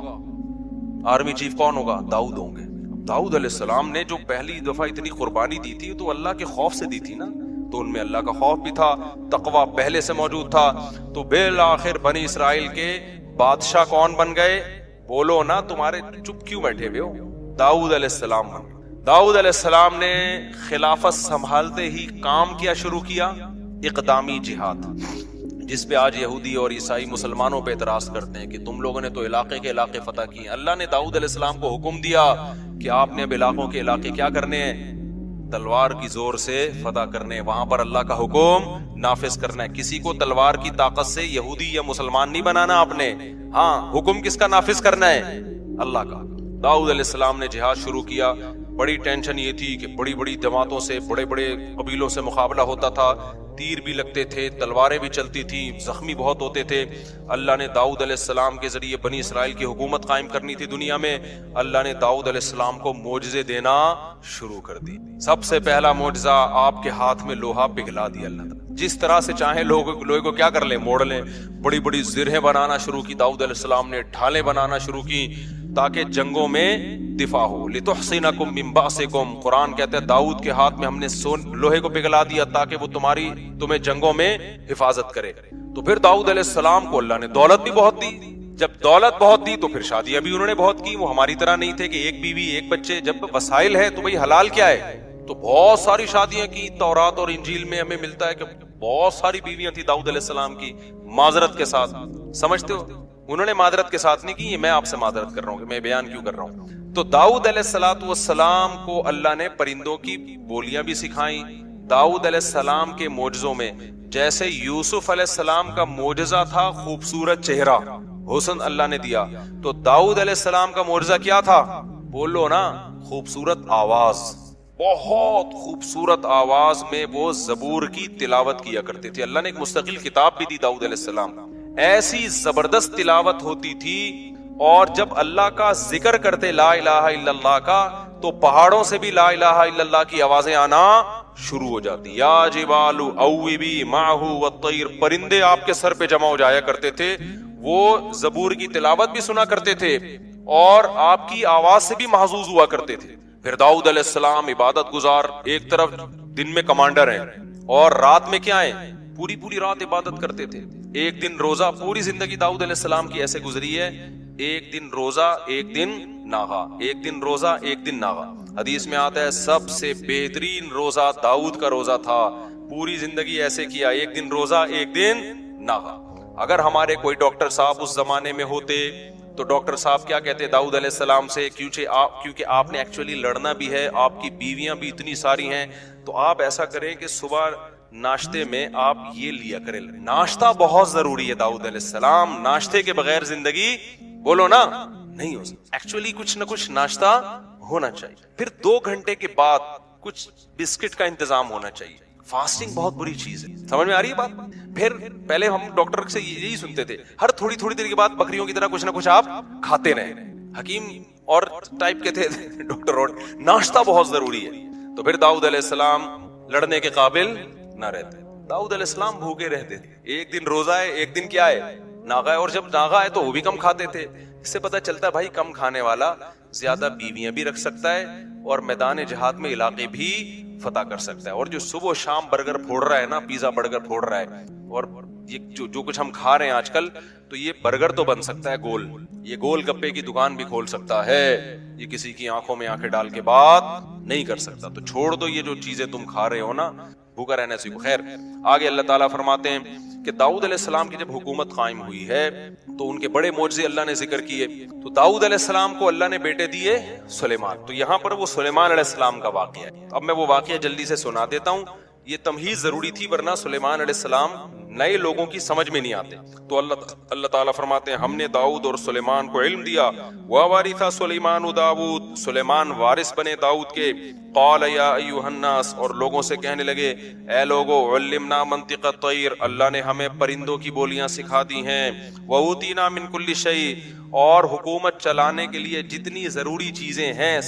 آرمی چیف کون ہوگا؟ داؤد ہوں گے. داؤد علیہ السلام نے جو پہلی دفعہ اتنی قربانی دی تھی تو اللہ کے خوف سے دی تھی نا, تو ان میں اللہ کا خوف بھی تھا, تقوی پہلے سے موجود تھا. تو بالآخر بنی اسرائیل کے بادشاہ کون بن گئے؟ بولو نا, تمہارے چپ کیوں بیٹھے ہوئے ہو؟ داؤد علیہ السلام بن گئے. داؤد علیہ السلام نے خلافت سنبھالتے ہی کام کیا شروع کیا؟ اقدامی جہاد, جس پہ آج یہودی اور عیسائی مسلمانوں پہ اعتراض کرتے ہیں کہ تم لوگوں نے تو علاقے کے علاقے فتح کیے. اللہ نے داؤد علیہ السلام کو حکم دیا کہ آپ نے اب علاقوں کے علاقے کیا کرنے ہیں؟ تلوار کی زور سے فتح کرنے, وہاں پر اللہ کا حکم نافذ کرنا ہے. کسی کو تلوار کی طاقت سے یہودی یا مسلمان نہیں بنانا آپ نے. ہاں, حکم کس کا نافذ کرنا ہے؟ اللہ کا. داؤد علیہ السلام نے جہاد شروع کیا. بڑی ٹینشن یہ تھی کہ بڑی بڑی جماعتوں سے, بڑے بڑے قبیلوں سے مقابلہ ہوتا تھا, تیر بھی لگتے تھے, تلواریں بھی چلتی تھی, زخمی بہت ہوتے تھے. اللہ نے داؤد علیہ السلام کے ذریعے بنی اسرائیل کی حکومت قائم کرنی تھی دنیا میں. اللہ نے داؤد علیہ السلام کو معجزے دینا شروع کر دی. سب سے پہلا معجزہ, آپ کے ہاتھ میں لوہا پگھلا دیا اللہ تعالیٰ. جس طرح سے چاہیں لوہے کو کیا کر لیں؟ موڑ لیں. بڑی بڑی زرہیں بنانا شروع کی داؤد علیہ السلام نے, ڈھالیں بنانا شروع کی تاکہ جنگوں میں دفاع ہو. لتحصنکم من بأسکم, قرآن کہتا ہے داؤد کے ہاتھ میں ہم نے لوہے کو پگھلا دیا تاکہ وہ تمہیں جنگوں میں حفاظت کرے. تو پھر داؤد علیہ السلام کو اللہ نے دولت بھی بہت دی. جب دولت بہت دی تو پھر شادیاں بھی انہوں نے بہت کی. وہ ہماری طرح نہیں تھے کہ ایک بیوی ایک بچے. جب وسائل ہے تو بھئی حلال کیا ہے, تو بہت ساری شادیاں کی. تورات اور انجیل میں ہمیں ملتا ہے کہ بہت ساری بیویاں تھی داؤد علیہ السلام کی, معذرت کے ساتھ. سمجھتے ہو, انہوں نے معذرت کے ساتھ نہیں کی, یہ میں آپ سے معذرت کر رہا ہوں کہ میں بیان کیوں کر رہا ہوں. تو داؤد علیہ السلام کو اللہ نے پرندوں کی بولیاں بھی سکھائیں. داؤد علیہ السلام کے معجزوں میں جیسے یوسف علیہ السلام کا معجزہ تھا خوبصورت چہرہ, حسن اللہ نے دیا, تو داؤد علیہ السلام کا معجزہ کیا تھا؟ بولو نا, خوبصورت آواز. بہت خوبصورت آواز میں وہ زبور کی تلاوت کیا کرتے تھے. اللہ نے ایک مستقل کتاب بھی دی داؤد علیہ السلام. ایسی زبردست تلاوت ہوتی تھی, اور جب اللہ کا ذکر کرتے لا الہ الا اللہ کا, تو پہاڑوں سے بھی لا الہ الا اللہ کی آوازیں آنا شروع ہو جاتی. یا جبال اوبی معہ والطیر, پرندے آپ کے سر پہ جمع ہو جایا کرتے تھے. وہ زبور کی تلاوت بھی سنا کرتے تھے اور آپ کی آواز سے بھی محظوظ ہوا کرتے تھے. پھر داؤد علیہ السلام عبادت گزار, ایک طرف دن میں کمانڈر ہیں اور رات میں کیا ہیں؟ پوری پوری رات عبادت کرتے تھے. ایک دن روزہ, پوری زندگی داؤد علیہ السلام کی ایسے گزری ہے, ایک دن روزہ ایک دن ناغا, ایک دن روزہ ایک دن ناغا. حدیث میں آتا ہے سب سے بہترین روزہ داؤد کا روزہ تھا. پوری زندگی ایسے کیا, ایک دن روزہ ایک دن ناغا. اگر ہمارے کوئی ڈاکٹر صاحب اس زمانے میں ہوتے تو ڈاکٹر صاحب کیا کہتے داؤد علیہ السلام سے, کیونکہ آپ نے ایکچولی لڑنا بھی ہے, آپ کی بیویاں بھی اتنی ساری ہیں, تو آپ ایسا کریں کہ صبح ناشتے میں آپ یہ لیا کریں. ناشتہ بہت ضروری ہے داؤد علیہ السلام, ناشتے کے بغیر زندگی بولو نا نہیں ہو سکتی. ایکچولی کچھ نہ کچھ ناشتہ ہونا چاہیے. پھر 2 گھنٹے کے بعد کچھ بسکٹ کا انتظام ہونا چاہیے. فاسٹنگ بہت بری چیز ہے, سمجھ میں آ رہی ہے بات. پھر پہلے ہم ڈاکٹر سے یہی سنتے تھے, ہر تھوڑی تھوڑی دیر کے بعد بکریوں کی طرح کچھ نہ کچھ آپ کھاتے رہیں. حکیم اور ٹائپ کے تھے ڈاکٹر, اور ناشتہ بہت ضروری ہے. تو پھر داؤد علیہ السلام لڑنے کے قابل نہ رہتے. داؤد علیہ السلام بھوکے رہتے تھے. ایک دن روزہ ہے, ایک دن کیا ہے؟ ناغا ہے. اور جب ناغا ہے تو وہ بھی کم کھاتے تھے. اس سے پتہ چلتا ہے بھائی کم کھانے والا زیادہ بیویاں بھی رکھ سکتا ہے اور میدان جہاد میں علاقے بھی فتح کر سکتا ہے. اور جو صبح و شام برگر پھوڑ رہا ہے نا, پیزا برگر پھوڑ رہا ہے, اور یہ جو کچھ ہم کھا رہے ہیں آج کل, تو یہ برگر تو بن سکتا ہے گول, یہ گول گپے کی دکان بھی کھول سکتا ہے, یہ کسی کی آنکھوں میں آنکھیں ڈال کے بات نہیں کر سکتا. تو چھوڑ دو یہ جو چیزیں تم کھا رہے ہو نا, بھوکا رہنا سیکھو. خیر آگے اللہ تعالیٰ فرماتے ہیں کہ داؤد علیہ السلام کی جب حکومت قائم ہوئی ہے تو ان کے بڑے معجزے اللہ نے ذکر کیے. تو داؤد علیہ السلام کو اللہ نے بیٹے دیے سلیمان. تو یہاں پر وہ سلیمان علیہ السلام کا واقعہ ہے. اب میں وہ واقعہ جلدی سے سنا دیتا ہوں, یہ تمہیز ضروری تھی ورنہ سلیمان علیہ السلام نئے لوگوں کی سمجھ میں نہیں آتے. تو اللہ تعالیٰ فرماتے ہیں ہم نے داؤد اور سلیمان کو علم دیا. وَوَارِثَ سُلَيْمَانُ داؤد, سلیمان وارث بنے داؤد کے. قَالَ يَا أَيُّهَا النَّاسِ, اور لوگوں سے کہنے لگے اے لوگو, عَلِّمْنَا مَنطِقَ الطَّيْرِ, اللہ نے ہمیں پرندوں کی بولیاں سکھا دی ہیں. وَأُوتِينَا مِن كُلِّ شَيْءٍ, اور حکومت چلانے کے لیے جتنی ضروری چیزیں ہیں